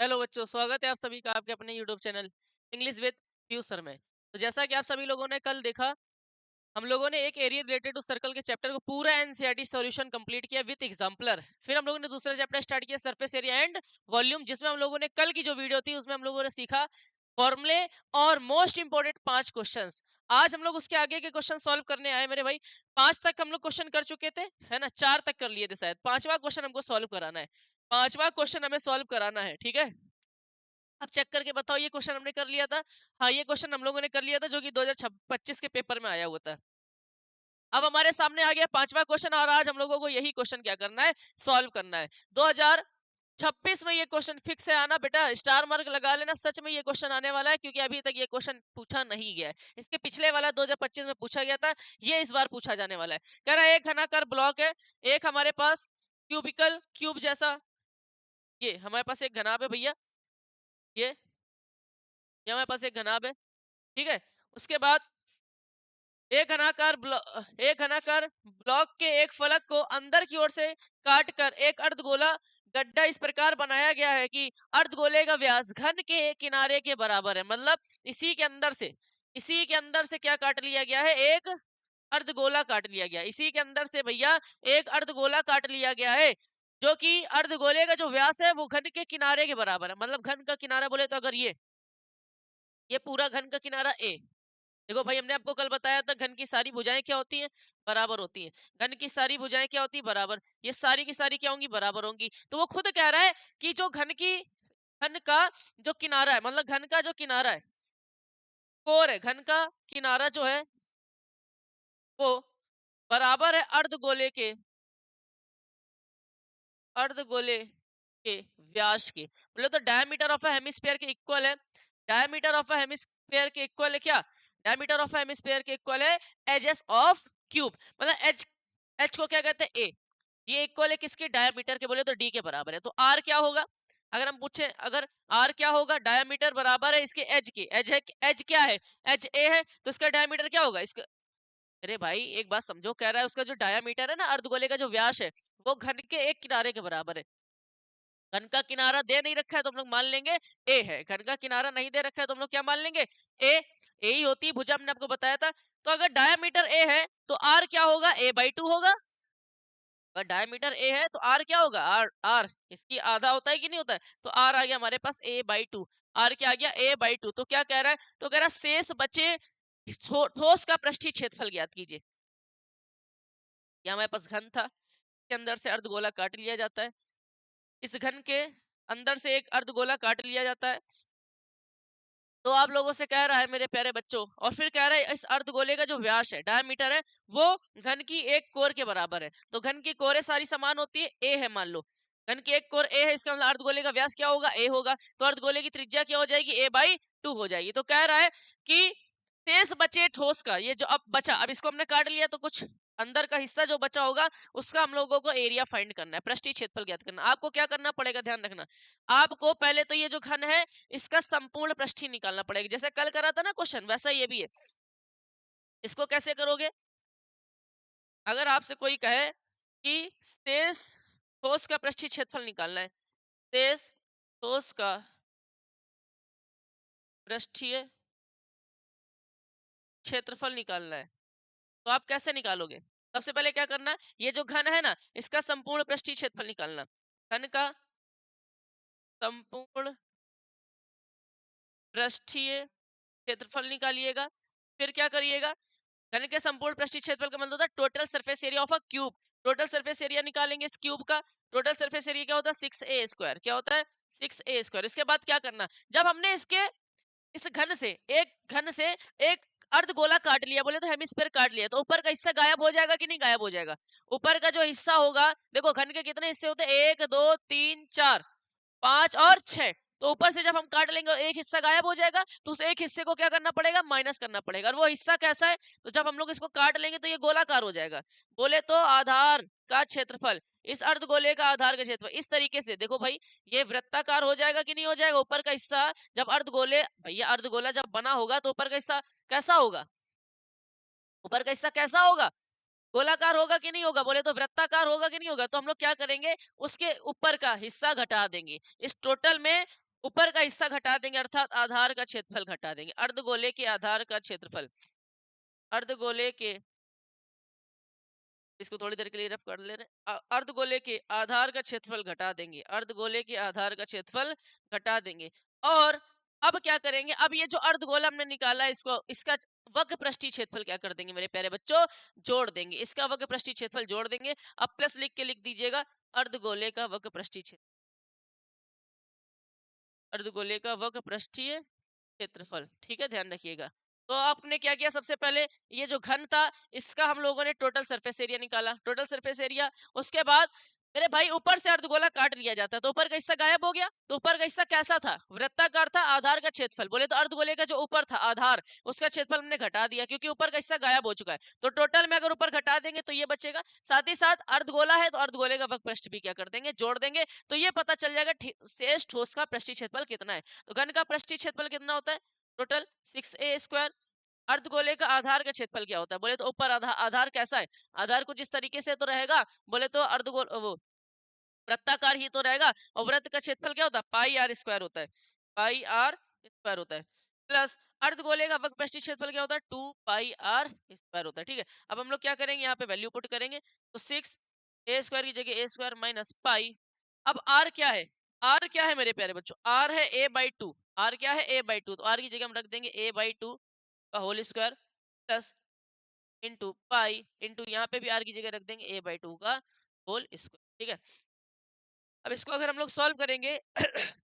Hello बच्चों, स्वागत है आप सभी का आपके अपने YouTube channel English with Piyush sir में। तो जैसा कि आप सभी लोगों ने कल देखा, हम लोगों ने एक एरिया रिलेटेड टू सर्कल के चैप्टर को पूरा एनसीईआरटी सॉल्यूशन कंप्लीट किया विद एग्जांपलर। फिर हम लोगों ने दूसरा चैप्टर स्टार्ट किया सरफेस एरिया एंड वॉल्यूम, जिसमें हम लोगों ने कल की जो वीडियो थी उसमें हम लोगों ने सीखा फॉर्मूले और मोस्ट इंपोर्टेंट 5 क्वेश्चंस। आज हम लोग उसके आगे के क्वेश्चन सॉल्व करने आए मेरे भाई। 5 तक हम लोग क्वेश्चन कर चुके थे, है ना। 4 तक कर लिए थे शायद, 5वां क्वेश्चन हमको सॉल्व कराना है। 5वां क्वेश्चन हमें सॉल्व कराना है, ठीक है। अब चेक करके बताओ, ये क्वेश्चन हमने कर लिया था। हाँ, ये क्वेश्चन हम लोगों ने कर लिया था जो कि 2025 के पेपर में आया हुआ था। अब हमारे सामने आ गया 5वां क्वेश्चन और आज हम लोगों को यही क्वेश्चन क्या करना है, सॉल्व करना है। 2026 में ये क्वेश्चन फिक्स है आना बेटा, स्टार मार्क लगा लेना। सच में ये क्वेश्चन आने वाला है क्योंकि अभी तक ये क्वेश्चन पूछा नहीं गया है। इसके पिछले वाला 2025 में पूछा गया था, ये इस बार पूछा जाने वाला है। कह रहा है एक घनाकार ब्लॉक है, एक हमारे पास क्यूबिकल क्यूब जैसा, ये हमारे पास एक घनाभ है भैया, ये हमारे पास एक घनाभ है, ठीक है। उसके बाद एक घनाकार ब्लॉक के एक फलक को अंदर की ओर से काटकर एक अर्धगोला गड्ढा इस प्रकार बनाया गया है कि अर्धगोले का व्यास घन के एक किनारे के बराबर है। मतलब इसी के अंदर से क्या काट लिया गया है, एक अर्धगोला काट लिया गया। इसी के अंदर से भैया एक अर्धगोला काट लिया गया है, जो कि अर्धगोले का जो व्यास है वो घन के किनारे के बराबर है। मतलब घन का किनारा बोले तो अगर ये पूरा घन का किनारा ए, देखो भाई हमने आपको कल बताया था घन की सारी भुजाएं क्या होती हैं, बराबर होती हैं। घन की सारी भुजाएं क्या होती है, बराबर। ये सारी की सारी क्या होंगी, बराबर होंगी। तो वो खुद कह रहा है कि जो घन का जो किनारा है, मतलब घन का जो किनारा है, कोर है, घन का किनारा जो है वो बराबर है अर्धगोले के व्यास के। मतलब तो डायमीटर ऑफ अ हेमिस्फीयर के इक्वल है। डायमीटर ऑफ अ हेमिस्फीयर के इक्वल है क्या, डायमीटर ऑफ अ हेमिस्फीयर के इक्वल है एजेस ऑफ क्यूब। मतलब एच एच को क्या कहते हैं, ए। ये इक्वल है किसके, डायमीटर के, बोले तो डी के बराबर है। तो आर क्या होगा, अगर हम पूछे, अगर आर क्या होगा, डायमीटर बराबर है इसके एज के। एज क्या है, एज ए है, तो इसका डायमीटर क्या होगा इसका। अरे भाई एक बात समझो, कह रहा है उसका जो डायमीटर है ना, अर्धगोले का जो व्यास है, वो घन के एक किनारे के बराबर है। घन का किनारा दे नहीं रखा है तो हम लोग मान लेंगे ए है। घन का किनारा नहीं दे रखा है तो हम लोग क्या मान लेंगे, ए। ए ही होती है भुजा, हमने आपको बताया था। तो अगर डायमीटर ए है तो आर क्या होगा, a/2 होगा। अगर डायमीटर ए है तो आर क्या होगा, आर आर इसकी आधा होता है कि नहीं होता है। तो आर आ गया हमारे पास a/2। आर क्या आ गया, a/2। तो क्या कह रहा है, तो कह रहा है शेष बचे ठोस का पृष्ठीय क्षेत्रफल ज्ञात कीजिए। ये हमारे पास घन था, इसके अंदर से अर्धगोला काट लिया जाता है। इस घन के अंदर से एक अर्धगोला काट लिया जाता है। तो आप लोगों से कह रहा है मेरे प्यारे बच्चों, और फिर कह रहा है इस अर्धगोले का जो व्यास है, डायमीटर है, वो घन की एक कोर के बराबर है। तो घन की कोरें सारी समान होती है, ए है मान लो। घन की एक कोर ए है, इसका मतलब अर्धगोले का व्यास क्या होगा, ए होगा। तो अर्धगोले की त्रिज्या क्या हो जाएगी, a/2 हो जाएगी। तो कह रहा है कि शेष बचे ठोस का, ये जो अब बचा, अब इसको हमने काट लिया तो कुछ अंदर का हिस्सा जो बचा होगा उसका हम लोगों को एरिया फाइंड करना है, पृष्ठीय क्षेत्रफल ज्ञात करना। आपको क्या करना पड़ेगा, ध्यान रखना। आपको पहले तो ये जो घन है इसका संपूर्ण पृष्ठीय निकालना पड़ेगा। जैसे कल करा था ना क्वेश्चन, वैसा ये भी है। इसको कैसे करोगे, अगर आपसे कोई कहे कि शेष ठोस का पृष्ठीय क्षेत्रफल निकालना है, शेष ठोस का पृष्ठीय क्षेत्रफल निकालना है, तो आप कैसे निकालोगे। सबसे पहले क्या करना है, ये जो घन है ना इसका संपूर्ण पृष्ठीय क्षेत्रफल निकालना। घन का संपूर्ण पृष्ठीय क्षेत्रफल निकालिएगा। फिर क्या करिएगा, घन के संपूर्ण पृष्ठीय क्षेत्रफल का मतलब होता है total surface area of a cube. Total surface area निकालेंगे इस क्यूब का। टोटल सरफेस एरिया क्या होता है, 6a²। क्या होता है, 6a²। इसके बाद क्या करना, जब हमने इस घन से एक अर्धगोला काट लिया, बोले तो हेमिस्फीयर काट लिया, तो ऊपर का हिस्सा गायब हो जाएगा कि नहीं, गायब हो जाएगा। ऊपर का जो हिस्सा होगा, देखो घन के कितने हिस्से होते हैं, 1 2 3 4 5 और 6। तो ऊपर से जब हम काट लेंगे एक हिस्सा गायब हो जाएगा, तो उस एक हिस्से को क्या करना पड़ेगा, माइनस करना पड़ेगा। और वो हिस्सा कैसा है, तो जब हम लोग इसको काट लेंगे तो ये गोलाकार हो जाएगा। बोले तो आधार का क्षेत्रफल, इस अर्धगोले का आधार का क्षेत्रफल। इस तरीके से देखो भाई, ये वृत्ताकार हो जाएगा कि नहीं हो जाएगा। ऊपर का हिस्सा जब भैया अर्धगोला जब बना होगा तो ऊपर का हिस्सा कैसा होगा, ऊपर का हिस्सा कैसा होगा, गोलाकार होगा कि नहीं होगा, बोले तो वृत्ताकार होगा कि नहीं होगा। तो हम लोग क्या करेंगे, उसके ऊपर का हिस्सा घटा देंगे। इस टोटल में ऊपर का हिस्सा घटा देंगे अर्थात आधार का क्षेत्रफल घटा देंगे। अर्धगोले के आधार का क्षेत्रफल, अर्धगोले के, इसको थोड़ी देर के लिए रफ कर ले रहे हैं। अर्धगोले के आधार का क्षेत्रफल घटा देंगे, अर्धगोले के आधार का क्षेत्रफल घटा देंगे। और अब क्या करेंगे, अब ये जो अर्धगोला हमने निकाला इसको, इसका वक्र पृष्ठीय क्षेत्रफल क्या कर देंगे मेरे प्यारे बच्चों, जोड़ देंगे। इसका वक्र पृष्ठीय क्षेत्रफल जोड़ देंगे। अब प्लस लिख के लिख दीजिएगा अर्धगोले का वक्र पृष्ठीय क्षेत्र, अर्धगोले का वक्र पृष्ठीय क्षेत्रफल। ठीक है, ध्यान रखिएगा। तो आपने क्या किया, सबसे पहले ये जो घन था इसका हम लोगों ने टोटल सरफेस एरिया निकाला, टोटल सरफेस एरिया। उसके बाद मेरे भाई ऊपर से अर्धगोला काट लिया जाता है तो ऊपर का हिस्सा गायब हो गया। तो ऊपर का हिस्सा कैसा था, वृत्ताकार था। आधार का क्षेत्रफल बोले तो अर्धगोले का जो ऊपर था आधार, उसका क्षेत्रफल हमने घटा दिया क्योंकि ऊपर का हिस्सा गायब हो चुका है। तो टोटल में अगर ऊपर घटा देंगे तो ये बचेगा। साथ ही साथ अर्धगोला है तो अर्धगोले का वक्रपृष्ठ भी क्या कर देंगे, जोड़ देंगे। तो ये पता चल जाएगा शेष ठोस का पृष्ठीय क्षेत्रफल कितना है। तो घन का पृष्ठीय क्षेत्रफल कितना होता है, टोटल 6a²। अर्धगोले का आधार का क्षेत्रफल क्या होता है, बोले तो ऊपर आधार, आधार कैसा है, आधार कुछ इस तरीके से तो रहेगा, बोले तो अर्धगोल वो वृत्ताकार ही तो रहेगा। और वृत्त का क्षेत्रफल क्या होता है, पाई आर स्क्वायर होता है, पाई आर स्क्वायर होता है। प्लस अर्धगोले का वक्रपृष्ठीय क्षेत्रफल क्या होता है, 2 पाई आर स्क्वायर होता है। ठीक है, अब हम लोग क्या करेंगे, यहाँ पे वैल्यू पुट करेंगे। तो 6 a² की जगह a² माइनस पाई। अब आर क्या है, आर क्या है मेरे प्यारे बच्चों, आर है a/2। आर क्या है, a/2। तो आर की जगह हम रख देंगे a/2 का whole square plus into pi into यहाँ पे भी आर की जगह रख देंगे a/2 का होल स्क्वायर। ठीक है, अब इसको अगर हम लोग सॉल्व करेंगे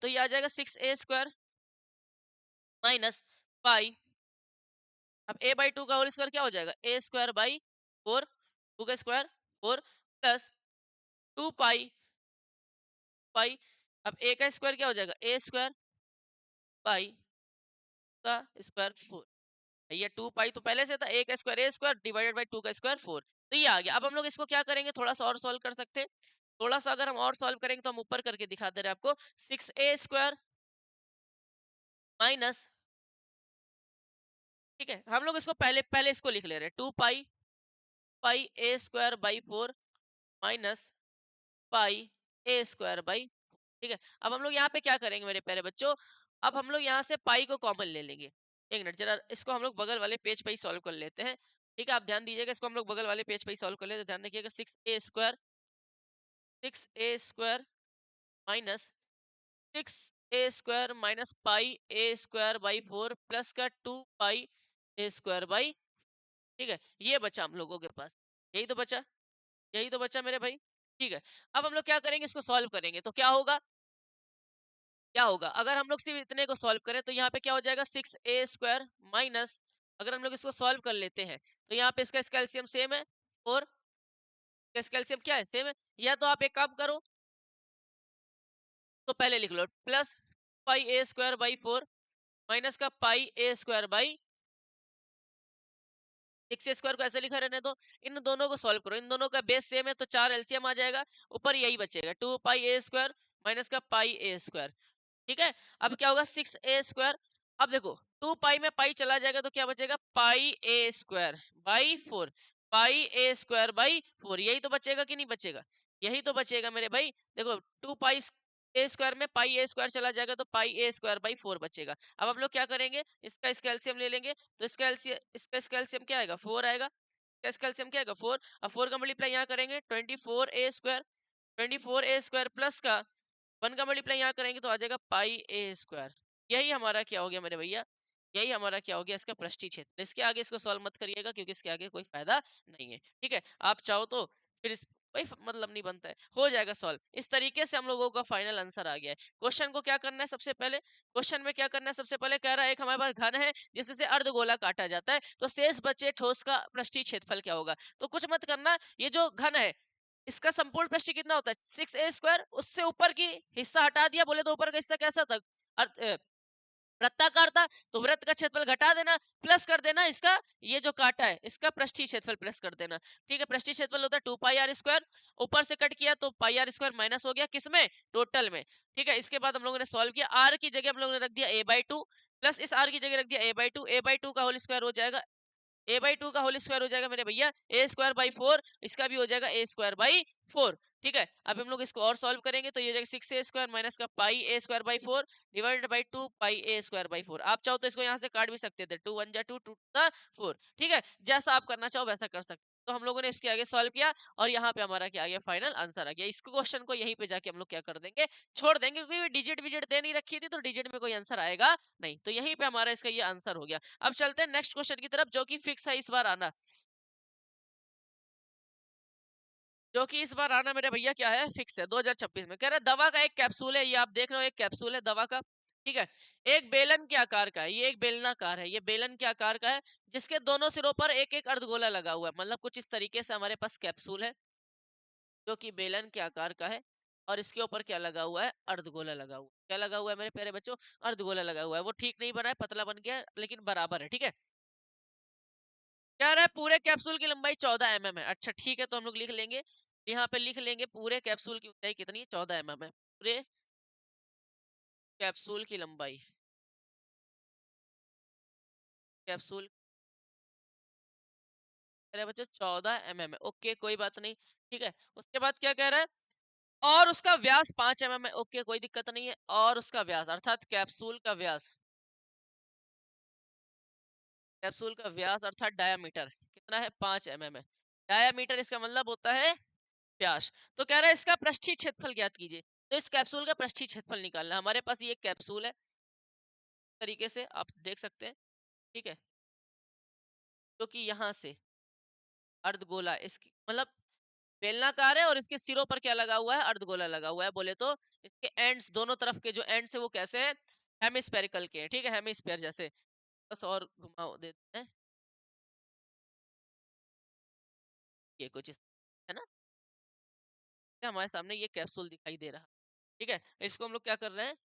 तो ये आ जाएगा 6a² माइनस पाई। अब a/2 का होल स्क्वायर क्या हो जाएगा, a²/4, 2 का स्क्वायर 4 प्लस 2 पाई। अब a का स्क्वायर क्या हो जाएगा, a² पाई का स्क्वायर 4। ये 2 पाई तो पहले से था, a² डिवाइडेड बाई 2 का स्क्वायर 4। तो ये आ गया। अब हम लोग इसको क्या करेंगे, थोड़ा सा और सॉल्व कर सकते हैं। थोड़ा सा अगर हम और सॉल्व करेंगे तो हम ऊपर करके दिखा दे रहे हैं आपको। 6a² माइनस, ठीक है, हम लोग इसको पहले पहले इसको लिख ले रहे हैं, 2 पाई a² by 4 minus pi a²/, ठीक है। अब हम लोग यहाँ पे क्या करेंगे मेरे प्यारे बच्चों, अब हम लोग यहाँ से पाई को कॉमन ले लेंगे। एक मिनट जरा, इसको हम लोग बगल वाले पेज पे ही सॉल्व कर लेते हैं। ठीक है, आप ध्यान दीजिएगा, इसको हम लोग बगल वाले पेज पे ही सॉल्व कर लेते हैं। ध्यान रखिएगा, 6a² minus 6a² minus pi a²/4 plus का 2 पाई a²/, ठीक है। ये बचा हम लोगों के पास, यही तो बचा, यही तो बचा मेरे भाई। ठीक है, अब हम लोग क्या करेंगे, इसको सॉल्व करेंगे तो क्या होगा, क्या होगा अगर हम लोग सिर्फ इतने को सॉल्व करें तो यहाँ पे क्या हो जाएगा, 6a² माइनस, अगर हम लोग इसको सॉल्व कर लेते हैं तो यहाँ पे इसका कैल्शियम सेम है, और इसका कैल्शियम क्या है, सेम है। या तो आप एक काम करो, तो पहले लिख लो प्लस पाई a²/4 माइनस का पाई a²/, 6a² को ऐसे लिखा रहने दो। इन दोनों को सॉल्व करो, इन दोनों का बेस सेम है तो 4 एलसीएम आ जाएगा, ऊपर यही बचेगा 2 पाई a² माइनस का पाई a²। ठीक है, अब क्या होगा, 6a²। अब देखो 2 पाई में पाई चला जाएगा तो क्या बचेगा, पाई a²/4, पाई a²/4, यही तो बचेगा कि नहीं बचेगा, यही तो बचेगा मेरे भाई। देखो 2 पाई a² में पाई a² चला जाएगा तो पाई a²/4 बचेगा। अब हम लोग क्या करेंगे, इसका कैल्शियम ले लेंगे। तो इसका कैल्शियम क्या आएगा, 4 आएगा। इसका कैल्शियम क्या आएगा, 4। अब 4 का मल्टीप्लाई यहाँ करेंगे, 24a² प्लस का 1 का मल्टीप्लाई यहाँ करेंगे तो आ जाएगा पाई a²। यही हमारा क्या हो गया मेरे भैया, यही हमारा क्या हो गया, इसका पृष्ठीय क्षेत्र। इसके आगे इसको सॉल्व मत करिएगा क्योंकि इसके आगे कोई फायदा नहीं है। ठीक है, आप चाहो तो फिर इस कोई मतलब नहीं बनता है, हो जाएगा सॉल्व। इस तरीके से हम लोगों का फाइनल आंसर आ गया है। क्वेश्चन को क्या करना है, सबसे पहले क्वेश्चन में क्या करना है, सबसे पहले कह रहा है एक हमारे पास घन है जिससे अर्धगोला काटा जाता है, तो शेष बचे ठोस का पृष्ठीय क्षेत्रफल क्या होगा। तो कुछ मत करना, ये जो घन है इसका संपूर्ण पृष्ठ कितना होता है, 6a²। उससे ऊपर की हिस्सा हटा दिया, बोले तो ऊपर का हिस्सा कैसा था, वृत्ताकार था, तो वृत्त का क्षेत्रफल घटा देना, प्लस कर देना इसका, ये जो काटा है इसका पृष्ठीय क्षेत्रफल प्लस कर देना। ठीक है, पृष्ठीय क्षेत्रफल होता है 2 पाई r², ऊपर से कट किया तो पाई r² माइनस हो गया किसमें, टोटल में। ठीक है, इसके बाद हम लोगों ने सॉल्व किया, r की जगह हम लोगों ने रख दिया a/2 प्लस इस r की जगह रख दिया a/2 का होल स्क्वायर हो जाएगा, a/2 का होल स्क्वायर हो जाएगा मेरे भैया a²/4, इसका भी हो जाएगा a²/4। ठीक है, अब हम लोग इसको और सॉल्व करेंगे तो ये हो जाएगा 6a² माइनस का पाई a² 4 divided by 2 pi a²/4। आप चाहो तो इसको यहाँ से काट भी सकते थे, 2 1 जा 2 2 द 4। ठीक है, जैसा आप करना चाहो वैसा कर सकते। तो हम लोगों ने इसके आगे सॉल्व किया और यहाँ पे हमारा क्या आ गया, फाइनल आंसर आ गया। इस क्वेश्चन को यहीं पे जाके हम लोग क्या कर देंगे, छोड़ देंगे, क्योंकि डिजिट विजिट दे नहीं रखी थी तो डिजिट में कोई आंसर आएगा नहीं। तो यहीं पे हमारा इसका ये आंसर हो गया। अब चलते हैं नेक्स्ट क्वेश्चन की तरफ, जो कि फिक्स है इस बार आना। जो कि इस बार आना मेरे भैया क्या है, फिक्स है 2026 में। कह रहा है दवा का एक कैप्सूल है, ये आप देख रहे हो एक कैप्सूल है दवा का। ठीक है, एक बेलन के आकार का है, ये एक बेलनाकार है, ये बेलन के आकार का है, जिसके दोनों सिरों पर एक एक अर्धगोला लगा हुआ है। मतलब कुछ इस तरीके से हमारे पास कैप्सूल है जो कि बेलन के आकार का है, और इसके ऊपर क्या लगा हुआ है, अर्धगोला लगा हुआ है। क्या लगा हुआ है मेरे प्यारे बच्चों, अर्धगोला लगा हुआ है। वो ठीक नहीं बना है, पतला बन गया है, लेकिन बराबर है। ठीक है, कह रहा है पूरे कैप्सूल की लंबाई 14 mm है। अच्छा ठीक है, तो हम लोग लिख लेंगे, यहाँ पे लिख लेंगे पूरे कैप्सूल की ऊंचाई कितनी है, 14 mm है। पूरे कैप्सूल की लंबाई, कैप्सूल कह रहा है बच्चों 14 mm है। ओके कोई बात नहीं। ठीक है, उसके बाद क्या कह रहा है, और उसका व्यास 5 mm है। ओके कोई दिक्कत नहीं है। और उसका व्यास अर्थात कैप्सूल का व्यास, कैप्सूल का व्यास अर्थात डायामीटर कितना है, 5 mm है। डायामीटर इसका मतलब होता है व्यास। तो कह रहा है इसका पृष्ठीय क्षेत्रफल ज्ञात कीजिए। तो इस कैप्सूल का पृष्ठीय क्षेत्रफल निकालना है। हमारे पास ये कैप्सूल है, तरीके से आप देख सकते हैं। ठीक है, जो कि यहाँ से अर्धगोला, इसकी मतलब बेलनाकार है, और इसके सिरों पर क्या लगा हुआ है, अर्धगोला लगा हुआ है। बोले तो इसके एंड्स, दोनों तरफ के जो एंड्स है वो कैसे है, हेमिस्फेरिकल के हैं। ठीक है, हेमिस्फेयर जैसे। बस और घुमाओ देते हैं, ये कुछ है ना, हमारे सामने ये कैप्सूल दिखाई दे रहा है। ठीक है, इसको हम लोग क्या कर रहे हैं,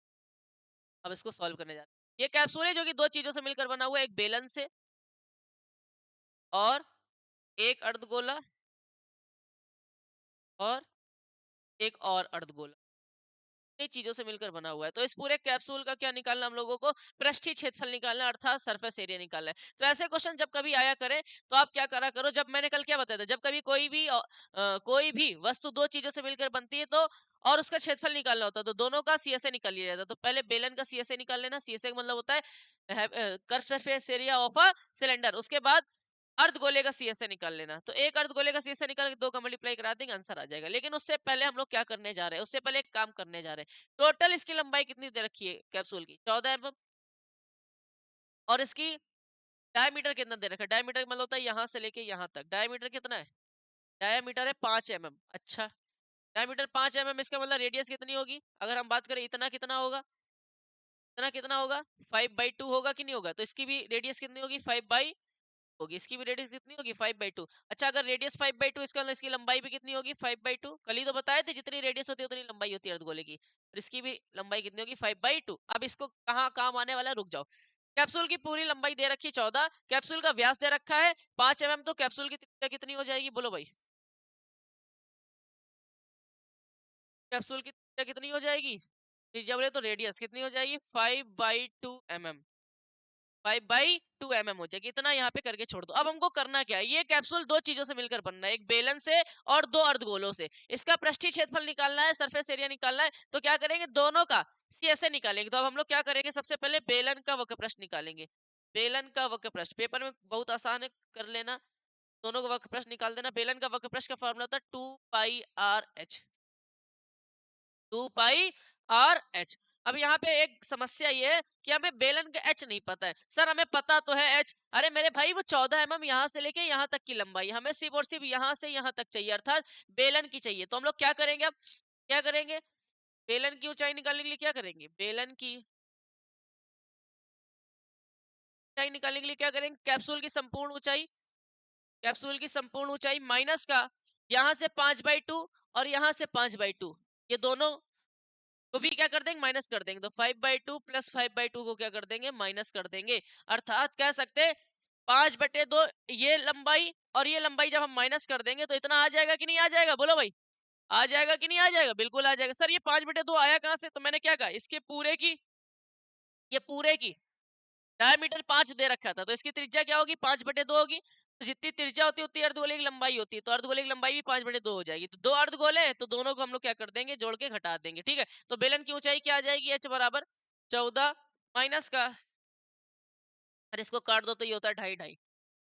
अब इसको सॉल्व करने जा रहे हैं। ये कैप्सूल है जो कि दो चीजों से मिलकर बना हुआ है, एक बेलन से और एक अर्धगोला और एक और अर्धगोला, इतनी चीजों से मिलकर बना हुआ है। तो इस पूरे कैप्सूल का क्या निकालना, हम लोगों को पृष्ठीय क्षेत्रफल निकालना है, अर्थात सरफेस एरिया निकालना है। तो ऐसे क्वेश्चन जब कभी आया करें तो आप क्या करा करो, जब मैंने कल क्या बताया था, जब कभी कोई भी वस्तु दो चीजों से मिलकर बनती है तो और उसका क्षेत्रफल निकालना होता है, तो दोनों का सीएसए निकाल लिया जाता है। तो पहले बेलन का सीएसए निकाल लेना। सीएसए का मतलब होता है curve surface area of a cylinder. उसके बाद अर्धगोले का सीएसए निकाल लेना। तो एक अर्धगोले का सीएसए निकाल के दो का मल्टीप्लाई करा देंगे, आंसर आ जाएगा। लेकिन उससे पहले हम लोग क्या करने जा रहे हैं, उससे पहले एक काम करने जा रहे हैं। टोटल इसकी लंबाई कितनी दे रखी है कैप्सूल की, 14 mm। और इसकी डायमीटर कितना दे रखा है, डायमीटर मतलब होता है यहाँ से लेके यहाँ तक। डायमीटर कितना है, डायमीटर है 5 mm। अच्छा, डायमीटर 5 mm, इसका मतलब रेडियस कितनी होगी, अगर हम बात करें इतना कितना होगा, इतना कितना होगा, 5/2 होगा कि नहीं होगा। तो इसकी भी रेडियस कितनी होगी, 5 होगी। इसकी भी रेडियस कितनी होगी, 5/2। अच्छा, अगर रेडियस 5/2, इसका मतलब इसकी लंबाई भी कितनी होगी, 5/2। कल ही तो बताए थे जितनी रेडियस होती है उतनी लंबाई होती है अर्धगोले की, और इसकी भी लंबाई कितनी होगी, 5/2। अब इसको कहाँ काम आने वाला है, रुक जाओ। कैप्सूल की पूरी लंबाई दे रखी 14, कैप्सूल का व्यास दे रखा है 5 mm। तो कैप्सूल की त्रिज्या कितनी हो जाएगी, बोलो भाई, कैप्सूल की त्रिज्या कितनी हो जाएगी, त्रिज्या बोले तो रेडियस कितनी हो जाएगी, 5/2 mm। 5/2 mm हो जाएगी। इतना यहाँ पे करके छोड़ दो। अब हमको करना क्या है, ये कैप्सूल दो चीजों से मिलकर बनना है, एक बेलन से और दो अर्धगोलों से। इसका पृष्ठीय क्षेत्रफल निकालना है, सरफेस एरिया निकालना है। तो क्या करेंगे, दोनों का सीएसए निकालेंगे। तो अब हम लोग क्या करेंगे, सबसे पहले बेलन का वक्र प्रश्न निकालेंगे। बेलन का वक्र प्रश्न पेपर में बहुत आसान है, कर लेना। दोनों का वक्र प्रश्न निकाल देना। बेलन का वक्र प्रश्न का फॉर्मूला होता है 2πr/h, 2πr/h। अब यहाँ पे एक समस्या ये है कि हमें बेलन का एच नहीं पता है। सर हमें पता तो है एच, अरे मेरे भाई वो 14 mm यहाँ से लेके यहाँ तक की लंबाई, हमें सिर्फ और सिर्फ यहाँ से यहाँ तक चाहिए, अर्थात बेलन की चाहिए। तो हम लोग क्या करेंगे, अब क्या करेंगे, बेलन की ऊंचाई निकालने के लिए क्या करेंगे, बेलन की ऊंचाई निकालने के लिए क्या करेंगे, कैप्सूल की संपूर्ण ऊंचाई, कैप्सूल की संपूर्ण ऊंचाई माइनस का यहाँ से 5/2 और यहाँ से 5/2, ये दोनों को भी क्या कर देंगे, माइनस कर देंगे। तो 5/2 प्लस 5/2 को क्या कर देंगे, माइनस कर देंगे। अर्थात कह सकते हैं 5/2 ये लंबाई, और ये लंबाई जब हम माइनस कर देंगे तो इतना आ जाएगा कि नहीं आ जाएगा, बोलो भाई, आ जाएगा कि नहीं आ जाएगा, बिल्कुल आ जाएगा। सर ये 5/2 आया कहाँ से, तो मैंने क्या कहा, इसके पूरे की, ये पूरे की डायमीटर 5 दे रखा था, तो इसकी त्रिज्या क्या होगी, 5/2 होगी। तो जितनी त्रिज्या होती है उतनी अर्धगोले की लंबाई होती है, तो अर्धगोले की लंबाई भी 5/2 हो जाएगी। तो 2 अर्धगोले हैं तो दोनों को हम लोग क्या कर देंगे, जोड़ के घटा देंगे, ठीक है। तो बेलन की ऊंचाई क्या आ जाएगी, h बराबर 14 माइनस का, अरे इसको काट दो तो ये होता है 2.5 2.5,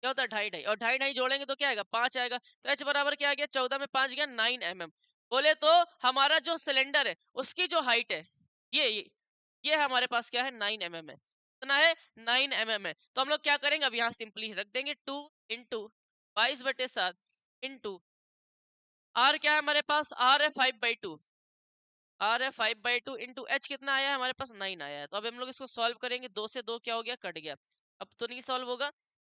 क्या होता है 2.5 2.5, और 2.5 2.5 जोड़ेंगे तो क्या आएगा, 5 आएगा। तो h बराबर क्या आ गया, 14 में 5 गया 9 mm। बोले तो हमारा जो सिलेंडर है उसकी जो हाइट है, ये हमारे पास क्या है, 9 mm है। कितना है, 9 mm है। तो हम लोग क्या करेंगे, अब यहाँ सिंपली रख देंगे 2 इंटू 22/7 इंटू आर, क्या है हमारे पास, आर है 5/2, आर है 5/2 इंटू एच कितना आया है हमारे पास, 9 आया है। तो अब हम लोग इसको सॉल्व करेंगे, 2 से 2 क्या हो गया, कट गया। अब तो नहीं सॉल्व होगा,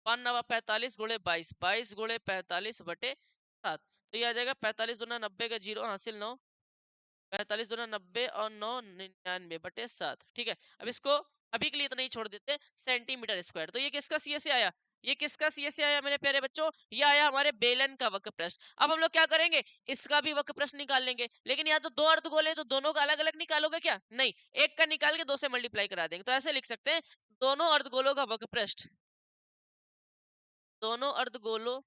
5 9 45 गुणे 22, 22 गुणे 45/7, तो ये आ जाएगा 45 दूना 90 का जीरो हासिल 9, 45 दूना 90 और 9 99/7, ठीक है। अब इसको अभी के लिए तो नहीं छोड़ देते, सेंटीमीटर स्क्वायर। तो ये किसका सीए से आया, ये किसका सीए से आया मेरे प्यारे बच्चों, ये आया हमारे बेलन का वक्र प्रश्न। अब हम लोग क्या करेंगे, इसका भी वक्र प्रश्न निकाल लेंगे, लेकिन यहाँ तो 2 अर्धगोले तो दोनों का अलग अलग निकालोगे क्या, नहीं, एक का निकाल के 2 से मल्टीप्लाई करा देंगे। तो ऐसे लिख सकते हैं, दोनों अर्धगोलों का वक्र प्रश्न, दोनों अर्धगोलों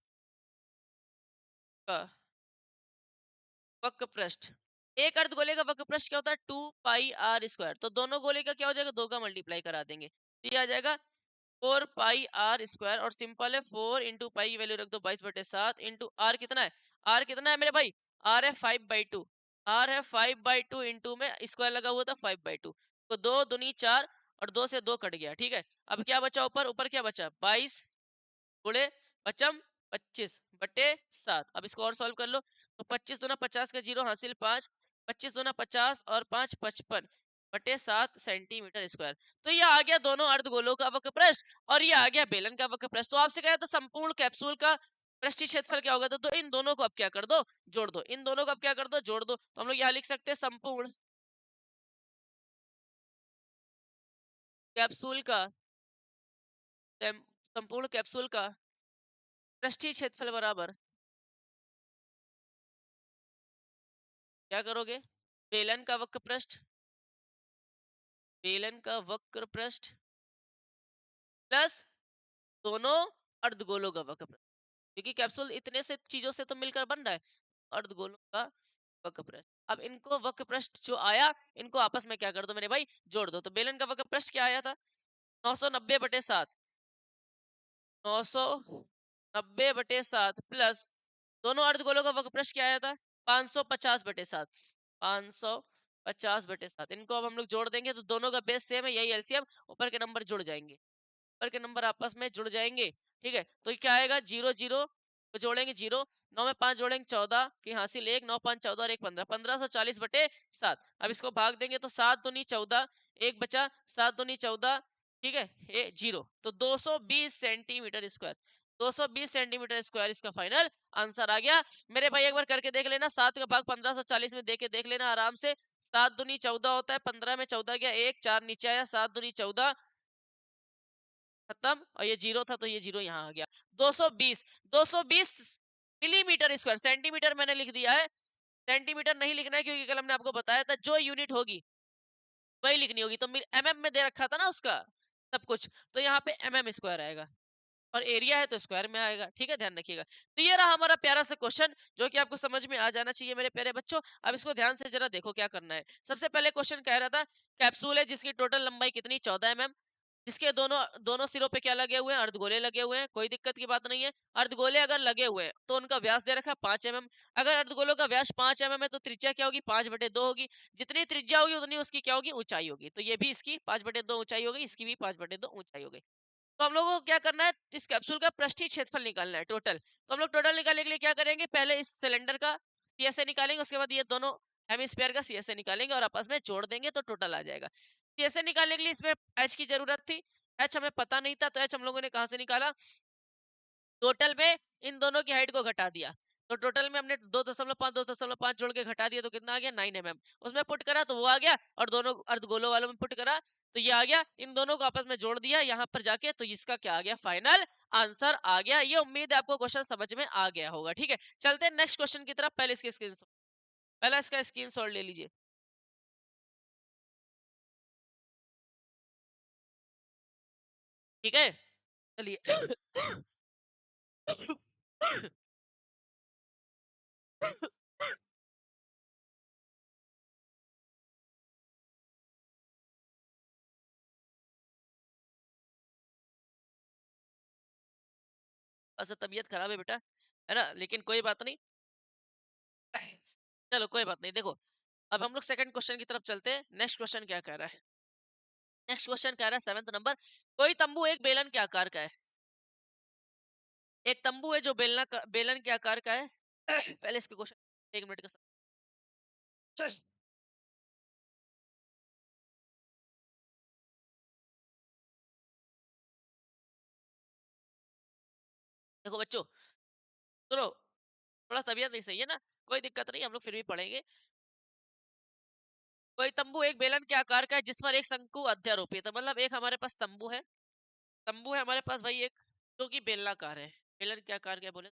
का वक्र पृष्ठ, एक अर्धगोले का वक्र पृष्ठ क्या होता है, 2 पाई r स्क्वायर। तो दोनों गोले का क्या हो जाएगा, 2 का मल्टीप्लाई करा देंगे, तो ये आ जाएगा 4 पाई r स्क्वायर, और सिंपल है 4 इंटू पाई की वैल्यू रख दो 22/7 इंटू आर कितना है, आर कितना है मेरे भाई, आर है 5/2, आर है 5/2 इंटू में स्क्वायर लगा हुआ था 5/2, तो 2 दूनी 4 और 2 से 2 कट गया, ठीक है। अब क्या बचा ऊपर, ऊपर क्या बचा, 22 गुणे पचम 25/7। अब इसको और सॉल्व कर लो, तो 25 दूना 50 का जीरो हासिल 5, 25 दूना 50 और 5 55/7 सेंटीमीटर स्क्वायर। तो ये आ गया दोनों अर्धगोलों का वक्र पृष्ठ, और ये आ गया बेलन का वक्र पृष्ठ। तो आपसे कहा था संपूर्ण कैप्सूल का पृष्ठीय क्षेत्रफल क्या होगा, तो इन दोनों को अब क्या कर दो, जोड़ दो, इन दोनों को अब क्या कर दो, जोड़ दो। तो हम लोग यहाँ लिख सकते हैं संपूर्ण कैप्सूल का, संपूर्ण कैप्सूल का पृष्ठीय क्षेत्रफल बराबर, क्या करोगे, बेलन का वक्र पृष्ठ, बेलन का वक्र पृष्ठ प्लस दोनों अर्धगोलों का वक्र पृष्ठ, क्योंकि कैप्सूल इतने से चीजों से तो मिलकर बन रहा है, अर्धगोलों का वक्र पृष्ठ। अब इनको वक्र पृष्ठ जो आया, इनको आपस में क्या कर दो मेरे भाई, जोड़ दो। तो बेलन का वक्र पृष्ठ क्या आया था, 990/7, 990/7 प्लस दोनों अर्धगोलों का वक्र पृष्ठ क्या आया था, 550/7, 550/7। इनको अब हम लोग जोड़ देंगे तो दोनों का बेस सेम है, यही एलसीएम, ऊपर के नंबर जुड़ जाएंगे, ऊपर के नंबर आपस में जुड़ जाएंगे, ठीक है। तो क्या आएगा, 0 0 तो जोड़ेंगे 0, 9 में 5 जोड़ेंगे 14 की हासिल 1, 9 5 14 और 1 15, 1540/7। अब इसको भाग देंगे तो 7 दूनी 14, एक बचा, 7 दूनी 14, ठीक है, ये 0, तो 220 सेंटीमीटर स्क्वायर, 220 सेंटीमीटर स्क्वायर इसका फाइनल आंसर आ गया। मेरे भाई एक बार करके देख लेना, 7 का भाग 1540 में देके देख लेना आराम से। 7 दूनी 14 होता है, 15 में 14 गया, 1 4 नीचे आया, 7 दूनी 14 खत्म, और ये जीरो था तो ये जीरो यहाँ आ गया। 220, 220 मिलीमीटर स्क्वायर, सेंटीमीटर मैंने लिख दिया है, सेंटीमीटर नहीं लिखना है क्योंकि कल हमने आपको बताया था जो यूनिट होगी वही लिखनी होगी। तो एमएम में दे रखा था ना उसका सब कुछ, तो यहाँ पे एमएम स्क्वायर आएगा, और एरिया है तो स्क्वायर में आएगा, ठीक है, ध्यान रखिएगा। तो ये रहा हमारा प्यारा सा क्वेश्चन जो कि आपको समझ में आ जाना चाहिए मेरे प्यारे बच्चों। अब इसको ध्यान से जरा देखो क्या करना है। सबसे पहले क्वेश्चन कह रहा था कैप्सूल है जिसकी टोटल लंबाई कितनी, 14 mm, जिसके दोनों दोनों सिरों पे क्या लगे हुए हैं, अर्धगोले लगे हुए हैं, कोई दिक्कत की बात नहीं है। अर्धगोले अगर लगे हुए हैं तो उनका व्यास दे रखा है 5 mm। अगर अर्धगोलों का व्यास 5 mm है तो त्रिज्या क्या होगी, 5/2 होगी। जितनी त्रिज्या होगी उतनी उसकी क्या होगी, ऊंचाई होगी। तो ये भी इसकी 5/2 ऊंचाई होगी, इसकी भी 5/2 ऊंचाई होगी। तो हम लोगों को क्या करना है, इस कैप्सूल का पृष्ठीय क्षेत्रफल निकालना है टोटल। तो हम लोग टोटल निकालने के लिए क्या करेंगे, पहले इस सिलेंडर का सीएसए निकालेंगे, उसके बाद ये दोनों हेमिस्फीयर का सीएसए निकालेंगे और आपस में जोड़ देंगे तो टोटल आ जाएगा। सीएसए निकालने के लिए इसमें एच की जरूरत थी, एच हमें पता नहीं था, तो एच हम लोगों ने कहां से निकाला, टोटल में इन दोनों की हाइट को घटा दिया। तो टोटल में हमने 2.5 जोड़ के घटा दिया तो कितना आ गया, 9 mm। उसमें पुट करा तो वो आ गया, और दोनों अर्धगोलों वालों में पुट करा तो ये आ गया। इन दोनों को आपस में जोड़ दिया यहाँ पर जाके, तो इसका क्या आ गया, फाइनल आंसर आ गया। ये उम्मीद है आपको क्वेश्चन समझ में आ गया होगा, ठीक है। चलते हैं नेक्स्ट क्वेश्चन की तरफ। पहले इसके स्क्रीन, पहला इसका स्क्रीन ले लीजिए, ठीक है। चलिए अच्छा तबीयत खराब है बेटा, है ना? लेकिन कोई बात नहीं। चलो कोई बात नहीं। देखो, अब हम लोग सेकंड क्वेश्चन की तरफ चलते हैं। नेक्स्ट क्वेश्चन क्या कह रहा है? नेक्स्ट क्वेश्चन कह रहा है 7th नंबर, कोई तंबू एक बेलन के आकार का है। एक तंबू है जो बेलन के आकार का है। पहले इसके क्वेश्चन 1 मिनट का देखो बच्चों, सुनो, थोड़ा तबीयत नहीं सही है ना, कोई दिक्कत नहीं, हम लोग फिर भी पढ़ेंगे। कोई तंबू एक बेलन के आकार का है जिस पर एक शंकु अध्यारोपित है। मतलब एक हमारे पास तंबू है हमारे पास भाई एक, जो कि बेलनाकार है। बेलन के आकार क्या बोले,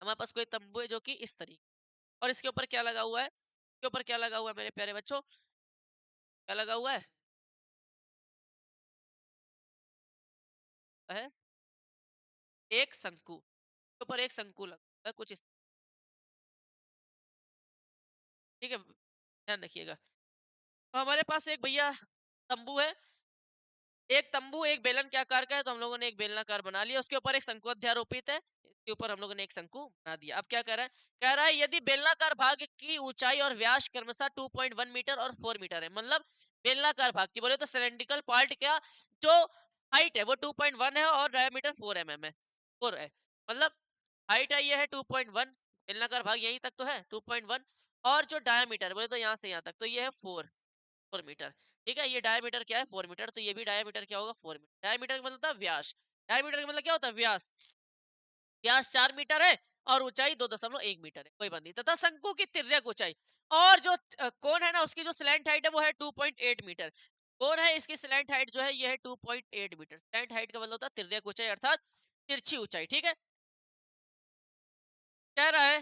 हमारे पास कोई तंबू है जो कि इस तरीके, और इसके ऊपर क्या लगा हुआ है? इसके ऊपर क्या लगा हुआ है मेरे प्यारे बच्चों? क्या लगा हुआ है? एक शंकु, इसके ऊपर एक शंकु लगा हुआ है कुछ इस, ठीक है, ध्यान रखिएगा। तो हमारे पास एक भैया तंबू है, एक तंबू एक बेलन के आकार का है, तो हम लोगों ने एक बेलनाकार बना लिया, उसके ऊपर एक शंकु अध्यारोपित है, इसके ऊपर हम लोगों ने एक शंकु बना दिया। अब क्या कह रहा है? कह रहा है यदि बेलनाकार भाग की ऊंचाई और व्यास क्रमशः 2.1 मीटर और 4 मीटर है। मतलब बेलनाकार भाग की बोले तो सिलेंड्रिकल पार्ट क्या, जो हाइट है वो 2.1 है और डायमीटर 4 mm है, 4 है। मतलब हाइट है ये है 2.1, बेलनाकार भाग यहीं तक तो है 2.1, और जो डायमीटर बोले तो यहाँ से यहाँ तक तो ये है 4 मीटर। ठीक है, ये डायमीटर क्या है 4 मीटर, तो ये भी डायमीटर क्या होगा 4 मीटर। डायमीटर का मतलब होता है व्यास, डायमीटर का मतलब क्या होता है व्यास, व्यास 4 मीटर है और ऊंचाई 2.1 मीटर है, कोई बात नहीं। तथा शंकु की तिर्यक ऊंचाई और जो कोण है ना उसकी जो स्लैंट हाइट है वो है 2.8 मीटर। कोण है इसकी स्लैंट हाइट जो है ये है 2.8 मीटर। स्लैंट हाइट का मतलब होता है तिर्यक ऊंचाई अर्थात तिरछी ऊंचाई, ठीक है। कह रहा है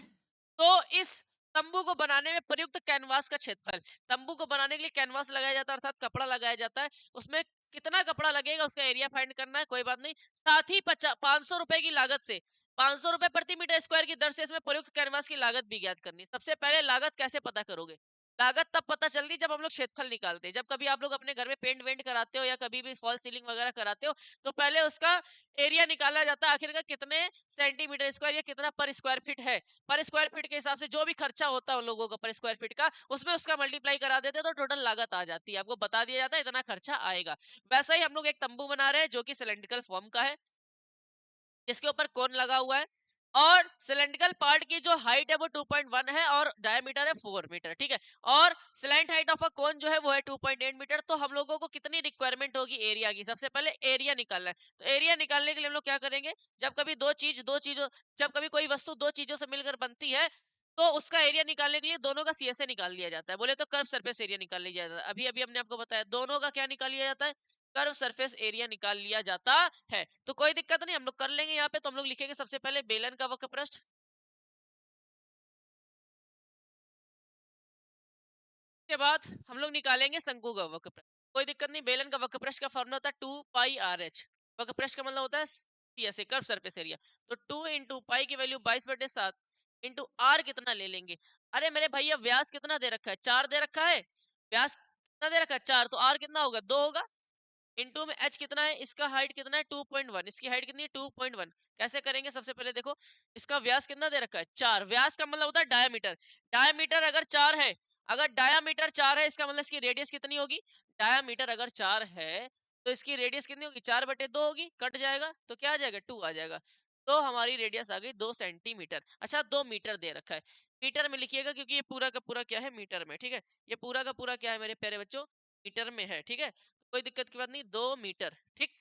तो इस तंबू को बनाने में प्रयुक्त कैनवास का क्षेत्रफल, तंबू को बनाने के लिए कैनवास लगाया जाता है अर्थात कपड़ा लगाया जाता है, उसमें कितना कपड़ा लगेगा उसका एरिया फाइंड करना है, कोई बात नहीं। साथ ही 500 रुपए की लागत से 500 रुपए प्रति मीटर स्क्वायर की दर से इसमें प्रयुक्त कैनवास की लागत भी ज्ञात करनी है। सबसे पहले लागत कैसे पता करोगे? लागत तब पता चलती जब हम लोग क्षेत्रफल निकालते हैं। जब कभी आप लोग अपने घर में पेंट वेंट कराते हो या कभी भी फॉल सीलिंग वगैरह कराते हो, तो पहले उसका एरिया निकाला जाता है, आखिर का कितने सेंटीमीटर स्क्वायर या कितना पर स्क्वायर फीट है। पर स्क्वायर फीट के हिसाब से जो भी खर्चा होता है उन लोगों का पर स्क्वायर फीट का, उसमें उसका मल्टीप्लाई करा देते हैं तो टोटल लागत आ जाती है, आपको बता दिया जाता है इतना खर्चा आएगा। वैसा ही हम लोग एक तंबू बना रहे हैं जो कि सिलेंड्रिकल फॉर्म का है, जिसके ऊपर कोन लगा हुआ है, और सिलेंड्रिकल पार्ट की जो हाइट है वो 2.1 है और डायमीटर है 4 मीटर, ठीक है। और स्लैंट हाइट ऑफ अ कोन जो है वो है 2.8 मीटर। तो हम लोगों को कितनी रिक्वायरमेंट होगी एरिया की? सबसे पहले एरिया निकालना है। तो एरिया निकालने के लिए हम लोग क्या करेंगे, जब कभी दो चीजों जब कभी कोई वस्तु दो चीजों से मिलकर बनती है, तो उसका एरिया निकालने के लिए दोनों का सीएसए निकाल लिया जाता है। बोले तो कर्व सरफेस एरिया निकाल लिया जाता है। अभी अभी हमने आपको बताया दोनों का क्या निकाल लिया जाता है, कर्व सरफेस एरिया निकाल लिया जाता है। तो कोई दिक्कत नहीं, हम लोग कर लेंगे यहाँ पे। तो हम लोग लिखेंगे सबसे पहले बेलन का वक्र पृष्ठ, के बाद हम लोग निकालेंगे शंकु का वक्र पृष्ठ। कोई दिक्कत नहीं, बेलन का वक्र पृष्ठ का फॉर्मूला होता है 2 पाई आर एच। वक्र पृष्ठ का मतलब होता है सीएसए कर्व सरफेस एरिया। तो 2 × पाई की वैल्यू 22/7 इंटू आर कितना ले लेंगे? अरे मेरे भैया व्यास कितना दे रखा है, 4 दे रखा है, व्यास कितना दे रखा है 4, तो आर कितना होगा 2 होगा। इनटू में एच कितना है, इसका हाइट कितना है 2.1, इसकी हाइट कितनी है 2.1। कैसे करेंगे, सबसे पहले देखो इसका व्यास कितना दे रखा है 4, व्यास का मतलब होता है डायामीटर। डायामीटर अगर 4 है, अगर डायामीटर 4 है इसका मतलब इसकी रेडियस कितनी होगी, डायामीटर अगर 4 है तो इसकी रेडियस कितनी होगी 4/2 होगी, कट जाएगा तो क्या आ जाएगा 2 आ जाएगा। तो हमारी रेडियस आ गई 2 सेंटीमीटर। अच्छा 2 मीटर दे रखा है, मीटर में लिखिएगा क्योंकि ये पूरा का पूरा क्या है मीटर में, ठीक है। ये पूरा का पूरा क्या है मेरे प्यारे बच्चों, मीटर में है, ठीक है। कोई दिक्कत की बात नहीं, 2 मीटर, ठीक।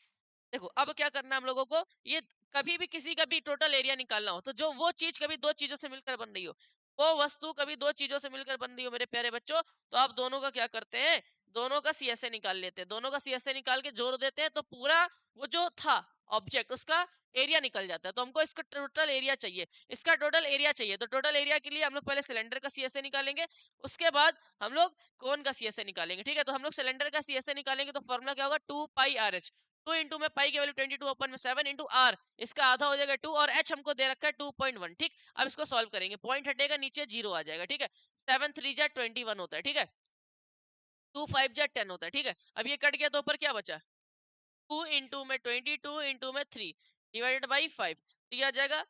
देखो अब क्या करना है हम लोगों को, ये कभी भी किसी का भी टोटल एरिया निकालना हो तो जो वो चीज कभी दो चीजों से मिलकर बन रही हो, वो वस्तु कभी दो चीजों से मिलकर बन रही हो मेरे प्यारे बच्चों, तो आप दोनों का क्या करते हैं, दोनों का सीएसए निकाल लेते हैं। दोनों का सीएसए निकाल के जोड़ देते हैं तो पूरा वो जो था ऑब्जेक्ट उसका एरिया निकल जाता है। तो हमको इसका टोटल एरिया चाहिए, इसका टोटल एरिया चाहिए। तो टोटल एरिया के लिए हम लोग पहले सिलेंडर का सीएसए निकालेंगे, उसके बाद हम लोग कोन का सीएसए निकालेंगे, ठीक है। तो हम लोग सिलेंडर का सीएसए निकालेंगे तो फॉर्मूला क्या होगा 2 पाई आर एच। 2 इंटू में पाई की वैल्यू 22/7 इंटू आर, इसका आधा हो जाएगा 2 और एच हमको दे रखा है 2.1। ठीक, अब इसको सॉल्व करेंगे, पॉइंट हटेगा नीचे 0 आ जाएगा। ठीक है, 7 3 जा 21 होता है। ठीक है, 2 5 जा 10 होता है। ठीक है, अब ये कट गया तो ऊपर क्या बचा, 2 इंटू में 22 इंटू में 3 डिवाइडेड बाई 5, तो ये आ जाएगा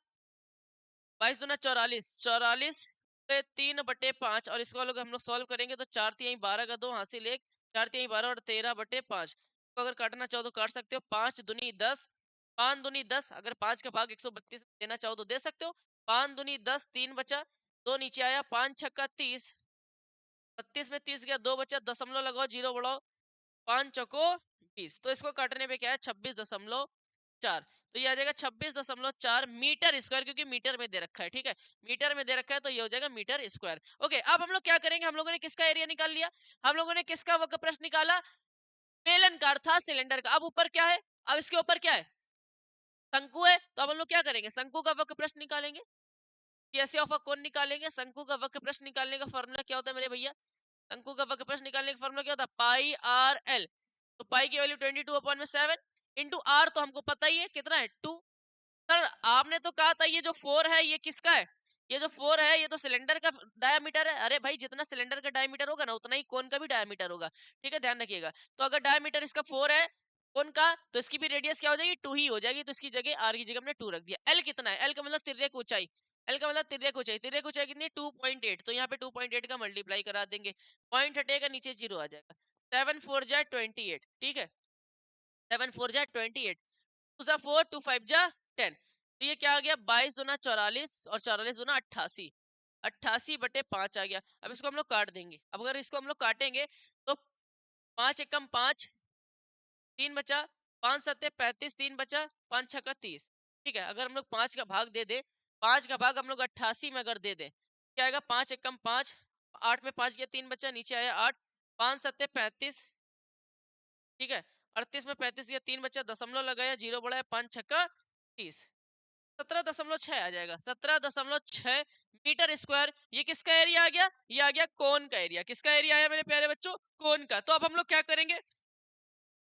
22 दूना 44, 44 पे 3/5 और इसको हम लोग सॉल्व करेंगे तो 4 3 12 का 2 हासिल 1, 4 3 12 और 13/5 को अगर काटना चाहो तो काट सकते हो। 5 दूनी 10, 5 दूनी 10, अगर 5 का भाग 132 देना चाहो तो दे सकते हो। 5 दूनी 10, 3 बचा, 2 नीचे आया, 5 छक्का 30, 32 में 30 गया, 2 बचा, दशमलव लगाओ, 0 बढ़ाओ, 5 चौको 20, तो इसको काटने पे क्या है 26.4, तो ये आ जाएगा 26.4 मीटर स्क्वायर, क्योंकि मीटर में दे रखा है। ठीक है, मीटर में दे रखा है तो ये हो जाएगा मीटर स्क्वायर। ओके, अब हम लोग क्या करेंगे, हम लोगों ने किसका एरिया निकाल लिया, हम लोगों ने किसका वक्र प्रश्न निकाला, बेलनाकार था सिलेंडर का। अब ऊपर क्या है, अब इसके ऊपर क्या है, शंकु है, तो अब हम लोग क्या करेंगे, शंकु का वक्र प्रश्न निकालेंगे, कैसे ऑफ अ कोन निकालेंगे। शंकु का वक्र प्रश्न निकालने का फॉर्मूला क्या होता है मेरे भैया, शंकु का वक्र प्रश्न निकालने का फॉर्मूला क्या होता है, पाई आर एल, तो पाई की वैल्यू 22/7 इंटू आर, तो हमको पता ही है कितना है 2। सर आपने तो कहा था ये जो 4 है ये किसका है, ये जो 4 है ये तो सिलेंडर का डायमीटर है। अरे भाई जितना सिलेंडर का डायमीटर होगा ना उतना ही कोन का भी डायमीटर होगा। ठीक है, ध्यान रखिएगा। तो अगर डायमीटर इसका 4 है कोन का, तो इसकी भी रेडियस क्या हो जाएगी 2 ही हो जाएगी, तो इसकी जगह आर की जगह हमने 2 रख दिया। एल कितना है, एल का मतलब तिर्यक ऊंचाई, एल का मतलब तिर्यक ऊंचाई, तिर्यक ऊंचाई कितनी 2.8, तो यहाँ पे 2.8 का मल्टीप्लाई करा देंगे, पॉइंट हटेगा नीचे 0 आ जाएगा। 7 4 जा 28। ठीक है, 7 4 जा 28, 2 जा 4, 2 5 जा 10, तो ये क्या आ गया 22 दूना 44 और 44 दूना 88, 88/5 आ गया। अब इसको हम लोग काट देंगे, अब अगर इसको हम लोग काटेंगे तो 5 एकम 5, 3 बचा, 5 सत्ते 35, 3 बचा, 5 छक्का 30। ठीक है, अगर हम लोग 5 का भाग दे दे, 5 का भाग हम लोग 88 में अगर दे दे, क्या आएगा 5 एकम 5, 8 में 5 गया, 3 बचा, नीचे आया 8, 5 सत्ते 35। ठीक है, 38 में 35 गया, 3 बचा, दशमलव लगाया, 0 बढ़ाया, 5 छक्का 30, 17.6 आ जाएगा, 17.6 मीटर स्क्वायर। ये किसका एरिया आ गया, ये आ गया कोन का एरिया। किसका एरिया आया मेरे प्यारे बच्चों, कोन का। तो अब हम लोग क्या करेंगे,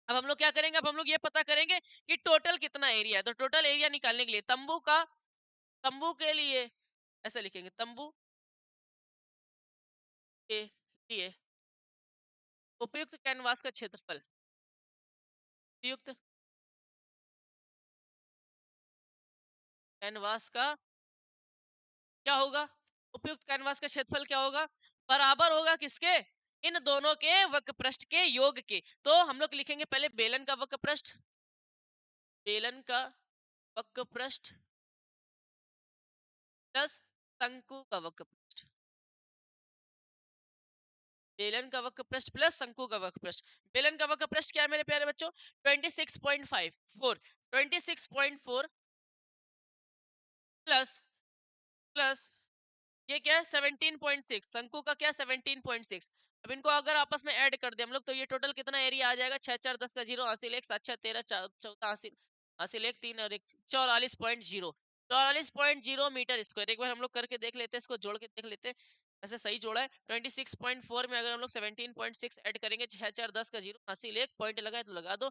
अब हम लोग क्या करेंगे, अब हम लोग ये पता करेंगे कि टोटल कितना एरिया है। तो टोटल एरिया निकालने के लिए तंबू का, तंबू के लिए ऐसे लिखेंगे, तंबू के लिए उपयुक्त कैनवास का क्षेत्रफल, उपयुक्त कैनवास का क्या होगा, उपयुक्त कैनवास का क्षेत्रफल क्या होगा, बराबर होगा किसके, इन दोनों के वक्र पृष्ठ के योग के। तो हम लोग लिखेंगे पहले बेलन का वक्र पृष्ठ, बेलन का वक्र पृष्ठ प्लस शंकु का वक्र पृष्ठ, बेलन का वक्र पृष्ठ प्लस शंकु का वक्र पृष्ठ। बेलन का वक्र पृष्ठ क्या है मेरे प्यारे बच्चों, 26.54, 26.4 प्लस प्लस ये क्या है 17.6, शंकु का क्या 17.6। अब इनको अगर आपस में ऐड कर दे हम लोग तो ये टोटल कितना एरिया आ जाएगा, 6 4 10 का 0 हासिल 1, 7 6 13 14 हासिल हासिल 1 3 और 1 44.0, 44.0 मीटर स्क्वायर। एक बार हम लोग करके देख लेते हैं, इसको जोड़ के देख लेते हैं ऐसे सही जोड़ा है। 26.4 में अगर हम लोग 17.6 ऐड करेंगे, 6 4 10 का 0 हासिल 1 पॉइंट लगा है तो लगा दो,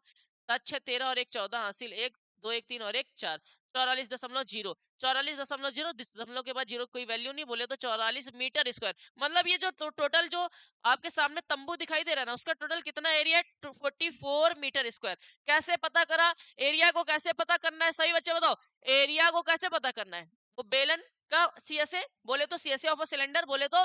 7 6 13 और 1 14 हासिल 1 2 1 3 और 1 4, 44.0, 44.0 दशमलव के बाद जीरो कोई वैल्यू नहीं, बोले तो 44 मीटर स्क्वायर। मतलब ये जो टोटल जो आपके सामने तंबू दिखाई दे रहा है ना, उसका टोटल कितना एरिया है 44 मीटर स्क्वायर। कैसे पता करा, एरिया को कैसे पता करना है, सही बच्चे बताओ, एरिया को कैसे पता करना है। वो बेलन का सीएसए, बोले तो सीएसए ऑफ अ सिलेंडर, बोले तो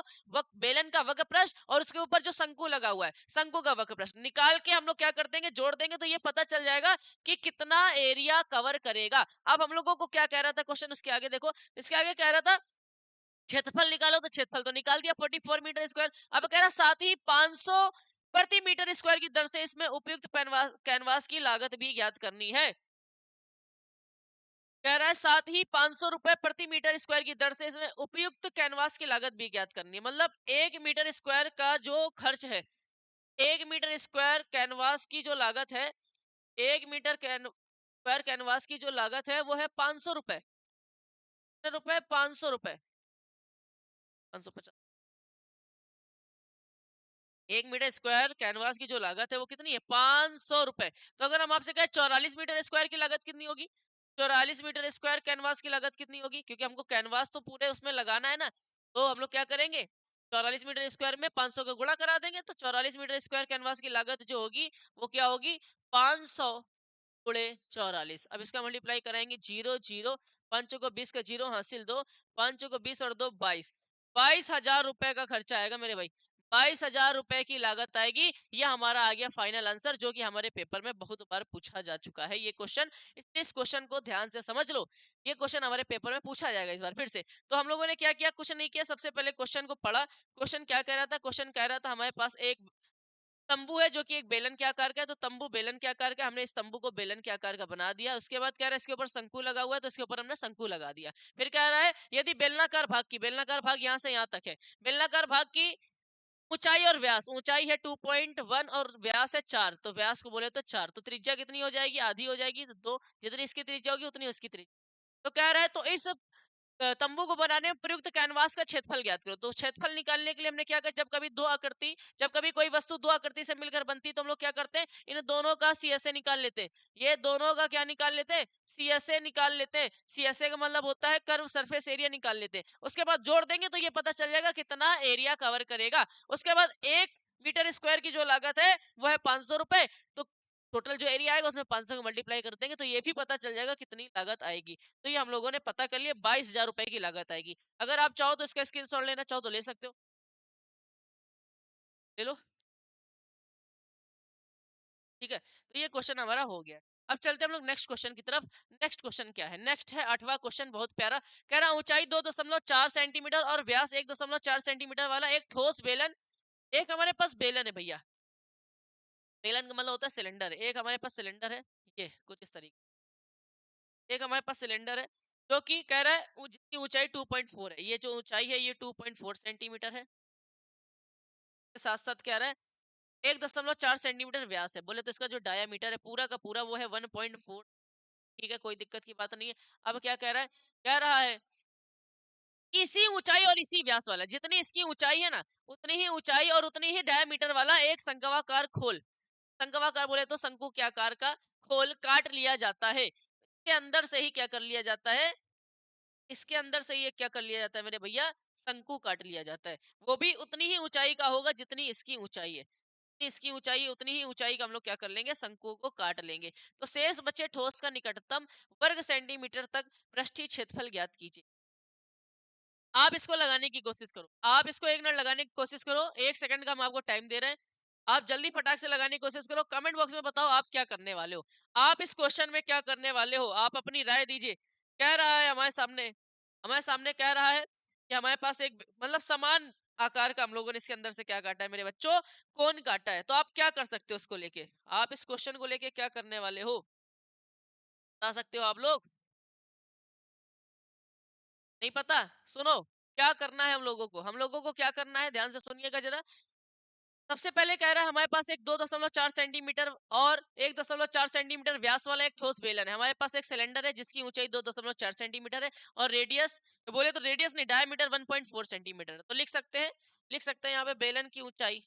बेलन का वक्र पृष्ठ और उसके ऊपर जो शंकु लगा हुआ है, शंकु का वक्र पृष्ठ निकाल के हम लोग क्या कर देंगे, जोड़ देंगे, तो ये पता चल जाएगा कि कितना एरिया कवर करेगा। अब हम लोगों को क्या कह रहा था क्वेश्चन, उसके आगे देखो, इसके आगे कह रहा था क्षेत्रफल निकालो, तो क्षेत्रफल तो निकाल दिया 44 मीटर स्क्वायर। अब कह रहा साथ ही 500 प्रति मीटर स्क्वायर की दर से इसमें उपयुक्त कैनवास की लागत भी ज्ञात करनी है। कह रहा है साथ ही 500 रुपए प्रति मीटर स्क्वायर की दर से इसमें उपयुक्त कैनवास की लागत भी ज्ञात करनी है। मतलब 1 मीटर स्क्वायर का जो खर्च है, 1 मीटर स्क्वायर कैनवास की जो लागत है, 1 मीटर स्क्वायर कैनवास की जो लागत है वो है 500 रुपए, कितने रुपए 500 रुपए, 550, 1 मीटर स्क्वायर कैनवास की जो लागत है वो कितनी है? 500 रुपए। तो अगर हम आपसे कहें 44 मीटर स्क्वायर की लागत कितनी होगी? 44 मीटर स्क्वायर कैनवास की लागत कितनी होगी? क्योंकि हमको कैनवास तो पूरे उसमें लगाना है ना। तो हम लोग क्या करेंगे? 44 मीटर स्क्वायर में 500 का गुणा करा देंगे, तो 44 मीटर स्क्वायर कैनवास की लागत जो होगी वो क्या होगी? 500 गुणे 44। अब इसका मल्टीप्लाई कराएंगे, 0 0 5 को 20 का 0 हासिल 2, 5 को 20 और 2 22। 22,000 रुपए का खर्चा आएगा मेरे भाई। 22,000 रुपए की लागत आएगी। यह हमारा आ गया फाइनल आंसर, जो कि हमारे पेपर में बहुत बार पूछा जा चुका है ये क्वेश्चन। इस क्वेश्चन को ध्यान से समझ लो। ये क्वेश्चन हमारे पेपर में पूछा जाएगा इस बार फिर से। तो हम लोगों ने क्या किया? कुछ नहीं किया, सबसे पहले क्वेश्चन को पढ़ा। क्वेश्चन क्या कह रहा था? क्वेश्चन कह रहा था हमारे पास एक तंबू है जो कि एक बेलन के आकार का है। तो तंबू बेलन के आकार का, हमने इस तंबू को बेलन के आकार का बना दिया। उसके बाद कह रहा है इसके ऊपर शंकु लगा हुआ है, तो इसके ऊपर हमने शंकु लगा दिया। फिर कह रहा है यदि बेलनाकार भाग की, बेलनाकार भाग यहाँ से यहाँ तक है, बेलनाकार भाग की ऊंचाई और व्यास, ऊंचाई है 2.1 और व्यास है 4, तो व्यास को बोले तो 4, तो त्रिज्या कितनी हो जाएगी? आधी हो जाएगी, तो 2, जितनी इसकी त्रिज्या होगी उतनी उसकी त्रिज्या। तो कह रहा है तो इस तंबू को बनाने में प्रयुक्त कैनवास का क्षेत्रफल ज्ञात करो। तो क्षेत्रफल निकालने के लिए हमने क्या किया? जब कभी दो आकृति, जब कभी कोई वस्तु दो आकृति से मिलकर बनती है तो हम लोग क्या करते हैं? इन दोनों का सीएसए निकाल लेते हैं। ये दोनों का क्या निकाल लेते हैं? सीएसए निकाल लेते हैं। सीएसए का मतलब होता है कर्व सरफेस एरिया निकाल लेते हैं। उसके बाद जोड़ देंगे तो ये पता चल जाएगा कितना एरिया कवर करेगा। उसके बाद 1 मीटर स्क्वायर की जो लागत है वो है 500 रुपए। तो टोटल जो एरिया आएगा उसमें 500 को मल्टीप्लाई कर देंगे तो ये भी पता चल जाएगा कितनी लागत आएगी। तो ये हम लोगों ने पता कर लिया, 22,000 रुपए की लागत आएगी। अगर आप चाहो तो इसका स्क्रीनशॉट लेना चाहो तो ले सकते हो, ले लो। ठीक है, तो ये क्वेश्चन हमारा हो गया। अब चलते हैं हम लोग नेक्स्ट क्वेश्चन की तरफ। नेक्स्ट क्वेश्चन क्या है? नेक्स्ट है 8वां क्वेश्चन, बहुत प्यारा। कह रहा ऊंचाई 2.4 सेंटीमीटर और व्यास 1.4 सेंटीमीटर वाला एक ठोस बेलन, एक हमारे पास बेलन है भैया। बेलन का मतलब होता है सिलेंडर। एक हमारे पास सिलेंडर है, ये कुछ इस तरीके, एक हमारे पास सिलेंडर है जो कि कह रहा है जिसकी ऊंचाई 2.4 है। ये जो ऊंचाई है ये 2.4 सेंटीमीटर है। साथ साथ क्या रहा है? 1.4 सेंटीमीटर व्यास है। बोले तो इसका जो डायामीटर है पूरा का पूरा वो है 1.4। ठीक है, कोई दिक्कत की बात नहीं है। अब क्या कह रहा है? कह रहा है इसी ऊंचाई और इसी व्यास वाला, जितनी इसकी ऊंचाई है ना उतनी ही ऊंचाई और उतनी ही डायामीटर वाला एक शंक्वाकार खोल, शंक्वाकार बोले तो शंकु के आकार का खोल काट लिया जाता है। इसके अंदर से ही क्या कर लिया जाता है? इसके अंदर से ये क्या कर लिया जाता है मेरे भैया? शंकु काट लिया जाता है। वो भी उतनी ही ऊंचाई का होगा जितनी इसकी ऊंचाई है। जितनी इसकी ऊंचाई है उतनी ही ऊंचाई का हम लोग क्या कर लेंगे? शंकु को काट लेंगे। तो शेष बचे ठोस का निकटतम वर्ग सेंटीमीटर तक पृष्ठीय क्षेत्रफल ज्ञात कीजिए। आप इसको लगाने की कोशिश करो, आप इसको 1 मिनट लगाने की कोशिश करो। 1 सेकंड का हम आपको टाइम दे रहे हैं। आप जल्दी फटाक से लगाने की कोशिश करो। कमेंट बॉक्स में बताओ आप क्या करने वाले हो, आप इस क्वेश्चन में क्या करने वाले हो, आप अपनी राय दीजिए। कह रहा है हमारे सामने कह रहा है कि हमारे पास एक मतलब समान आकार का हम लोगों ने इसके अंदर से क्या काटा है मेरे बच्चों? कौन काटा है। तो आप क्या कर सकते हो उसको लेके, आप इस क्वेश्चन को लेके क्या करने वाले हो बता सकते हो आप लोग? नहीं पता? सुनो, क्या करना है हम लोगों को, हम लोगों को क्या करना है, ध्यान से सुनिएगा जरा। सबसे पहले कह रहा है हमारे पास एक 2.4 सेंटीमीटर और 1.4 सेंटीमीटर व्यास वाला एक ठोस बेलन है। हमारे पास एक सिलेंडर है जिसकी ऊंचाई 2.4 सेंटीमीटर है और रेडियस, बोले तो रेडियस नहीं, डायमीटर 1.4 सेंटीमीटर है। तो लिख सकते हैं यहाँ पे बेलन की ऊंचाई,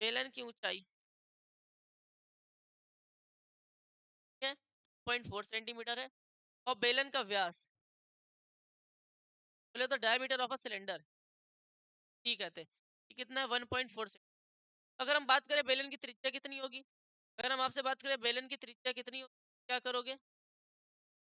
बेलन की ऊंचाई है 0.4 सेंटीमीटर है और बेलन का व्यास, बोले तो डायमीटर ऑफ अ सिलेंडर, ठीक है, कितना है? 1.4 सेंटीमीटर। अगर हम बात करें बेलन की त्रिज्या कितनी होगी, अगर हम आपसे बात करें बेलन की त्रिज्या कितनी होगी, क्या करोगे?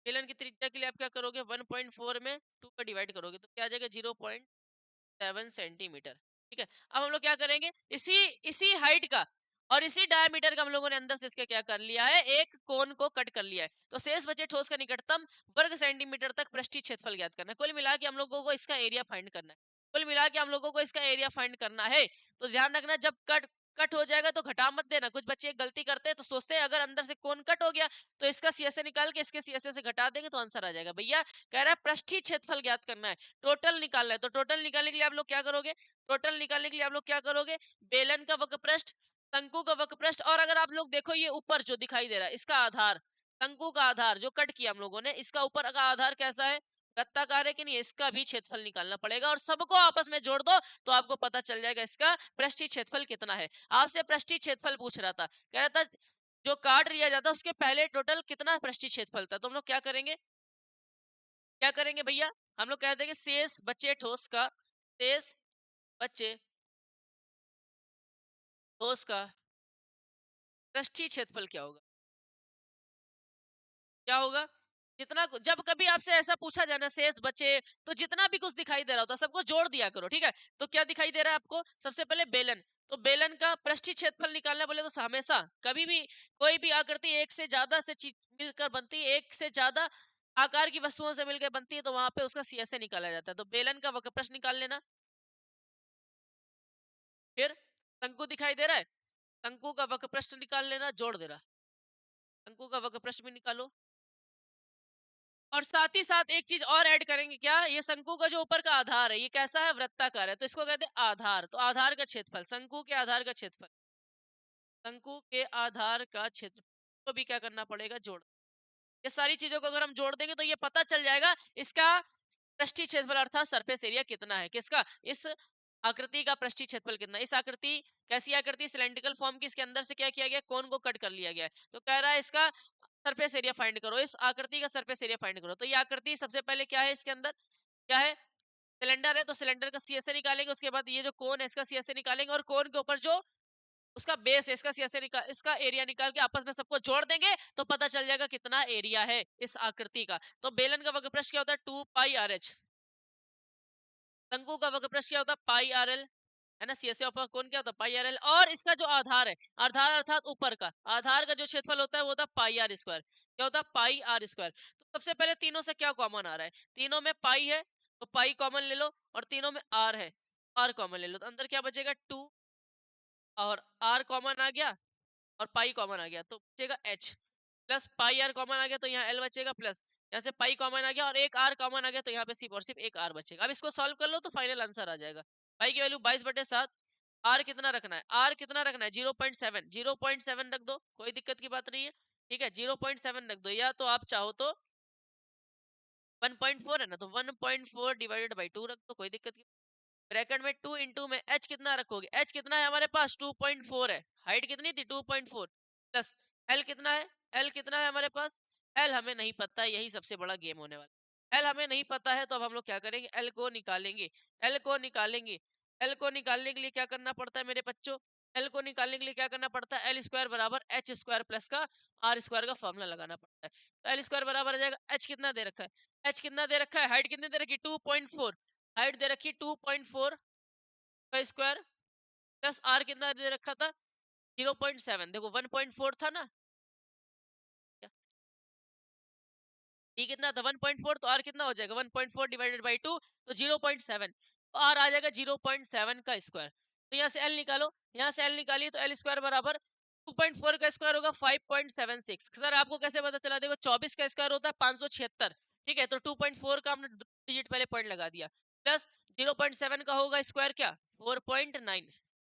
बेलन की त्रिज्या के लिए आप क्या करोगे? 1.4 में 2 का डिवाइड करोगे तो क्या आ जाएगा? 0.7 सेंटीमीटर। ठीक है, अब हम लोग क्या करेंगे? इसी इसी हाइट का और इसी डायमीटर का हम लोगों ने अंदर से इसका क्या कर लिया है? एक कोण को कट कर लिया है। तो शेष बचे ठोस का निकटतम वर्ग सेंटीमीटर तक पृष्ठीय क्षेत्रफल ज्ञात करना है। कुल मिला के हम लोगों को इसका एरिया फाइंड करना है। कुल मिला के हम लोगों को इसका एरिया फाइंड करना है। तो ध्यान रखना, जब कट कट हो जाएगा तो घटा मत देना। कुछ बच्चे एक गलती करते हैं तो सोचते हैं अगर अंदर से कोण कट हो गया तो इसका सीएसए निकाल के इसके सीएसए से घटा देंगे तो आंसर आ जाएगा। भैया कह रहा है पृष्ठीय क्षेत्रफल ज्ञात करना है, टोटल निकालना है। तो टोटल निकालने के लिए आप लोग क्या करोगे? टोटल निकालने के लिए आप लोग क्या करोगे? बेलन का वक्रपृष्ठ, शंकु का वक्रपृष्ठ, और अगर आप लोग देखो ये ऊपर जो दिखाई दे रहा है इसका आधार, शंकु का आधार जो कट किया हम लोगों ने, इसका ऊपर का आधार कैसा है? वृत्ताकार है कि नहीं, इसका भी क्षेत्रफल निकालना पड़ेगा और सबको आपस में जोड़ दो तो आपको पता चल जाएगा इसका पृष्ठीय क्षेत्रफल कितना है। आपसे पृष्ठीय क्षेत्रफल पूछ रहा था, कह रहा था जो काट लिया जाता उसके पहले टोटल कितना पृष्ठीय क्षेत्रफल था। तो हम लोग क्या करेंगे, क्या करेंगे भैया, हम लोग कह देंगे शेष बचे ठोस का, शेष बचे ठोस का पृष्ठीय क्षेत्रफल क्या होगा, क्या होगा, जितना जब कभी आपसे ऐसा पूछा जाए ना शेष बचे, तो जितना भी कुछ दिखाई दे रहा होता है सबको जोड़ दिया करो, ठीक है। तो क्या दिखाई दे रहा है आपको, सबसे पहले बेलन, तो बेलन का पृष्ठीय क्षेत्रफल निकालना बोले तो हमेशा कभी भी कोई भी आकृति एक से ज्यादा से चीज मिलकर बनती है, एक से ज्यादा आकार की वस्तुओं से मिलकर बनती है, तो वहां पे उसका सीएसए निकाला जाता है। तो बेलन का वक्र प्रश्न निकाल लेना। फिर शंकु दिखाई दे रहा है, शंकु का वक्र प्रश्न निकाल लेना, जोड़ दे रहा, शंकु का वक्र प्रश्न भी निकालो। और साथ ही साथ एक चीज और ऐड करेंगे, क्या, ये शंकु का जो ऊपर का आधार है ये कैसा है, वृत्ताकार है, तो इसको कहते हैं आधार। तो आधार का क्षेत्रफल, शंकु के आधार का क्षेत्रफल, शंकु के आधार का क्षेत्रफल को भी क्या करना पड़ेगा, जोड़। ये सारी चीजों को अगर हम जोड़ देंगे तो ये पता चल जाएगा इसका पृष्ठीय क्षेत्रफल अर्थात सरफेस एरिया कितना है, किसका, इस आकृति का पृष्ठीय क्षेत्रफल कितना है। इस आकृति कैसी आकृति, सिलेंड्रिकल फॉर्म की, इसके अंदर से क्या किया गया, कोन को कट कर लिया गया है, तो कह रहा है इसका सरफेस एरिया फाइंड करो, इस आकृति का सरफेस एरिया फाइंड करो। तो ये आकृति सबसे पहले क्या है, इसके अंदर क्या है, सिलेंडर है, तो सिलेंडर का सीएसए निकालेंगे, उसके बाद ये जो कोन है इसका सीएसए निकालेंगे, और कोन के ऊपर जो उसका बेस है इसका सीएसए निकाल, इसका एरिया निकाल के आपस में सबको जोड़ देंगे तो पता चल जाएगा कितना एरिया है इस आकृति का। तो बेलन का वक्रपृष्ठ क्या होता है, 2 पाई आर एच, शंकु का वक्रपृष्ठ क्या होता है, पाई आर एल, है ना, सीएसए ऑफ कोन क्या होता है, पाई आर एल, और इसका जो आधार है, आधार अर्थात ऊपर का आधार का जो क्षेत्रफल होता है वो होता है पाई आर स्क्वायर, क्या होता है, पाई आर स्क्वायर। तो सबसे पहले तीनों से क्या कॉमन आ रहा है, तीनों में पाई है तो पाई कॉमन ले लो, और तीनों में आर है, आर कॉमन ले लो, तो अंदर क्या बचेगा 2, और आर कॉमन आ गया और पाई कॉमन आ गया तो बचेगा H, plus pi r common आ गया तो यहाँ एल बचेगा, प्लस यहाँ से पाई कॉमन आ गया और एक आर कॉमन आ गया तो यहाँ पे सिर्फ और सिर्फ एक आर बचेगा। अब इसको सॉल्व कर लो तो फाइनल आंसर आ जाएगा। पाई की वैल्यू 22/7, आर कितना रखना है, आर कितना रखना है 0.7, 0.7 रख दो, कोई दिक्कत की बात नहीं है, ठीक है 0.7 रख दो, या तो आप चाहो तो 1.4 है ना, तो 1.4 डिवाइडेड बाई 2 रख दो, कोई दिक्कत की। ब्रैकेट में 2 इंटू में h कितना रखोगे, h कितना है हमारे पास 2.4 है, हाइट कितनी थी 2.4, प्लस l कितना है, l कितना है हमारे पास, l हमें नहीं पता है, यही सबसे बड़ा गेम होने वाला, l हमें नहीं पता है तो अब हम लोग क्या करेंगे, l को निकालेंगे, l को निकालेंगे, l को निकालने के लिए क्या करना पड़ता है मेरे बच्चों, l को निकालने के लिए क्या करना पड़ता है, एल स्क्वायर बराबर एच स्क्वायर प्लस का आर स्क्वायर का फॉर्मूला लगाना पड़ता है। तो एल स्क्वायर बराबर आ जाएगा, h कितना दे रखा है, h कितना दे रखा है, हाइट कितनी दे रखी है 2.4, हाइट दे रखी 2.4 का स्क्वायर, प्लस आर कितना दे रखा था 0.7, देखो 1.4 था ना, डी कितना था 1.4, तो आर कितना हो जाएगा 1.4 डिवाइडेड बाई 2, तो 0.7, तो आर आ जाएगा 0.7 का स्क्वायर। तो यहाँ से एल निकालो, यहाँ से एल निकालिए तो एल स्क्वायर बराबर 2.4 का स्क्वायर होगा 5.76। सर आपको कैसे पता चला, देखो 24 का स्क्वायर होता है 576, ठीक है, तो 2.4 का हमने डिजिट पहले पॉइंट लगा दिया, प्लस 0.7 का होगा स्क्वायर क्या 4.9,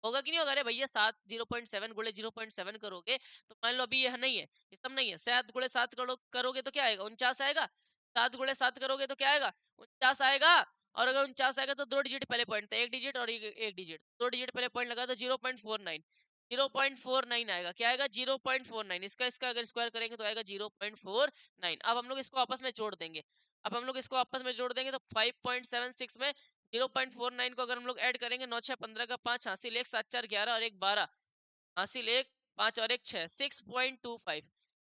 होगा कि नहीं होगा, अरे भैया 0.7 गुणे 0.7 करोगे तो मान लो अभी यह नहीं है, ये सब नहीं है, 7 गुणे 7 करोगे तो क्या आएगा 49 आएगा, 7 गुणे 7 करोगे तो क्या आएगा 49 आएगा, और अगर 49 आएगा तो दो डिजिट पहले पॉइंट था, एक डिजिट और एक डिजिट, दो डिजिट पहले पॉइंट लगा तो 0.49, 0.49 आएगा, क्या आएगा 0.49, इसका इसका अगर स्क्वायर करेंगे तो आएगा 0.49। अब हम लोग इसको आपस में जोड़ देंगे, अब हम लोग इसको आपस में जोड़ देंगे तो 5.76 में 0.49 को अगर हम लोग ऐड करेंगे, 9 6 15 का 5 हासिल 1, 7 4 11 और 1 12 हासिल 1 5 और 1 6, 6.25,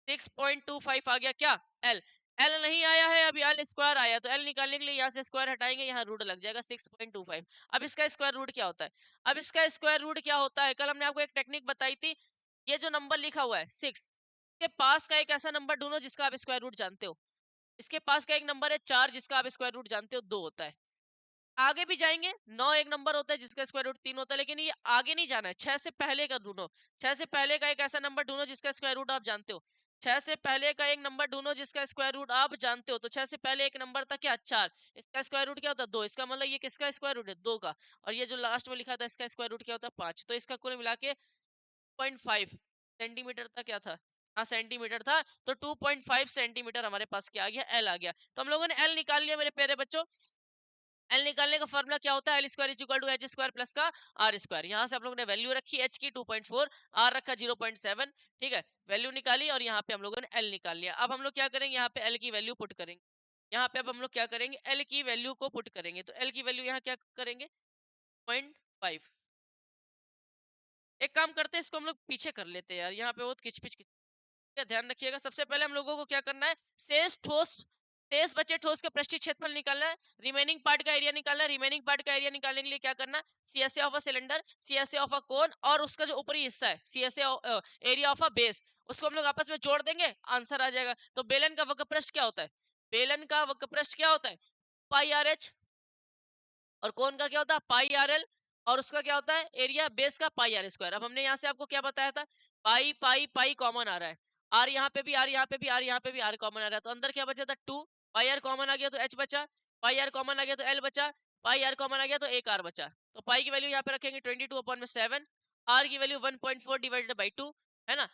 6.25 आ गया क्या एल, एल नहीं आया है अभी, एल स्क्वायर आया, तो एल निकालने के लिए यहाँ से स्क्वायर हटाएंगे, यहाँ रूट लग जाएगा 6.25। अब इसका स्क्वायर रूट क्या होता है, अब इसका स्क्वायर रूट क्या होता है, कल हमने आपको एक टेक्निक बताई थी, ये जो नंबर लिखा हुआ है 6 के पास का एक ऐसा नंबर ढूंढो जिसका आप स्क्वायर रूट जानते हो, इसके पास का एक नंबर है 4 जिसका आप स्क्वायर रूट जानते हो 2 होता है, आगे भी जाएंगे 9 एक नंबर होता है जिसका स्क्वायर रूट 3 होता है, लेकिन ये आगे नहीं जाना है, 6 से पहले का ढूंढो, 6 से पहले का एक ऐसा नंबर ढूंढो जिसका स्क्वायर रूट आप जानते हो, 6 से पहले का एक नंबर ढूंढो जिसका स्क्वायर रूट आप जानते हो, तो 6 से पहले एक नंबर था क्या 4, इसका स्क्वायर रूट क्या होता है 2, इसका मतलब ये किसका स्क्वायर रूट है 2 का, और ये जो लास्ट में लिखा था इसका स्क्वायर रूट क्या होता है 5, तो इसका कुल मिला के 0.5 सेंटीमीटर था, क्या था सेंटीमीटर था, तो 2.5 सेंटीमीटर हमारे पास क्या आ गया, एल आ गया। तो हम लोगों ने एल निकाल लिया मेरे प्यारे बच्चों। एल निकालने का फॉर्मूला क्या होता है, L square is equal to H square plus का आर स्क्वायर। यहाँ से हम लोगों ने वैल्यू रखी एच की 2.4, आर रखा 0.7, ठीक है, वैल्यू निकाली और यहाँ पे हम लोगों ने एल निकाल लिया। अब हम लोग क्या करेंगे, यहाँ पे एल की वैल्यू पुट करेंगे। यहाँ पे अब हम लोग क्या करेंगे, एल की वैल्यू को पुट करेंगे। तो एल की वैल्यू यहाँ क्या करेंगे, 0.5। एक काम करते हैं, इसको हम लोग पीछे कर लेते हैं यार, यहाँ पे बहुत किचपिच का ध्यान रखिएगा। सबसे पहले हम लोगों को क्या करना है, शेष ठोस, शेष बचे ठोस का पृष्ठीय क्षेत्रफल निकालना है, रिमेनिंग पार्ट का एरिया निकालना है। रिमेनिंग पार्ट का एरिया निकालने के लिए क्या करना है, CSA of a cylinder, CSA of a cone, और उसका जो ऊपरी हिस्सा है CSA area of a base, उसको हम लोग आपस में जोड़ देंगे, आंसर आ जाएगा। तो बेलन का वक्र पृष्ठ क्या होता है, बेलन का वक्र पृष्ठ क्या होता है, पाई आर एच, और कोन का क्या होता है, पाई आर एल, और उसका क्या होता है, एरिया बेस का पाई आर स्क्वायर। अब हमने यहाँ से आपको क्या बताया था, पाई पाई पाई कॉमन आ रहा है, आर यहाँ पे भी, आर यहाँ पे भी, आर यहाँ पे भी आर कॉमन आ रहा है, तो अंदर क्या बचा था 2, पाई आर कॉमन आ गया तो एच बचा, पाई आर कॉमन आ गया तो एल बचा, पाई आर कॉमन आ गया तो एक आर बचा। तो पाई की वैल्यू यहाँ पे रखेंगे 22/7, आर की वैल्यू 1.4 डिवाइडेड बाई 2, है ना।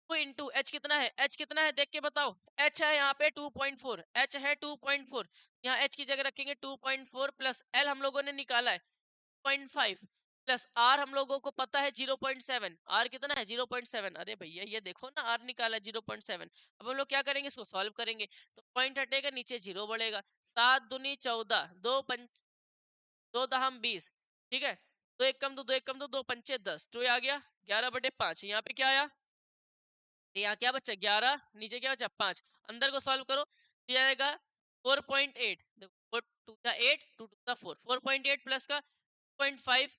2 इंटू एच कितना है, एच कितना है देख के बताओ, एच है यहाँ पे 2.4, एच है 2.4, यहाँ एच की जगह रखेंगे 2.4 प्लस एल हम लोगों ने निकाला है 0.5 प्लस आर हम लोगों को पता है 0.7, आर कितना है 0.7। अरे भैया ये देखो ना, आर निकाला है 0.7। अब हम लोग क्या करेंगे, इसको सॉल्व करेंगे, तो पॉइंट हटेगा, नीचे जीरो बढ़ेगा, 7 दूनी 14, दो पंच, दो दहम 20, ठीक है, दो एक कम दो, दो एक कम दो, दो पंचे 10, तो ये आ गया 11/5। यहाँ पे क्या आया, यहाँ क्या बच्चा 11, नीचे क्या बचा 5, अंदर को सॉल्व करो, दिया जाएगा 4.8, देखो 4 to the 8, 2 to the 4, 4.8 plus का 0.5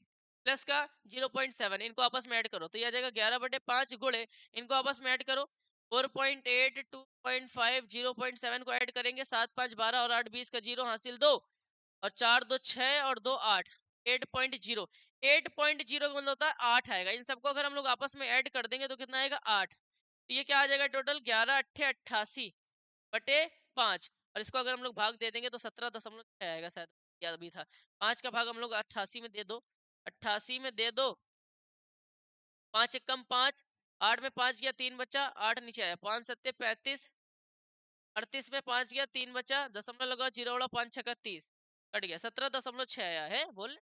प्लस का 0.7, इनको आपस में ऐड करो तो ये आ जाएगा 11/5 गुणे, इनको आपस में ऐड करो, 4.8, 2.5, 0.7 को ऐड करेंगे, 7 5 12 और 8 20 का जीरो हासिल 2, और 4 2 6 और 2 8, 8.0, 8.0 का मतलब होता है 8 आएगा। इन सबको अगर हम लोग आपस में ऐड कर देंगे तो कितना आएगा 8, तो ये क्या आ जाएगा टोटल 11 अट्ठे 88/5, और इसको अगर हम लोग भाग दे देंगे तो 17.6 आएगा शायद, याद भी था। 5 का भाग हम लोग 88 में दे दो, 88 में दे दो, 5 एक कम 5, 8 में 5 गया 3 बचा, 8 नीचे आया, 5 सत्ते 35, 38 में 5 गया 3 बचा, दशमलव लगाओ, जीरो बड़ा 5 छक्का 30, कट गया 17.6 आया है, बोल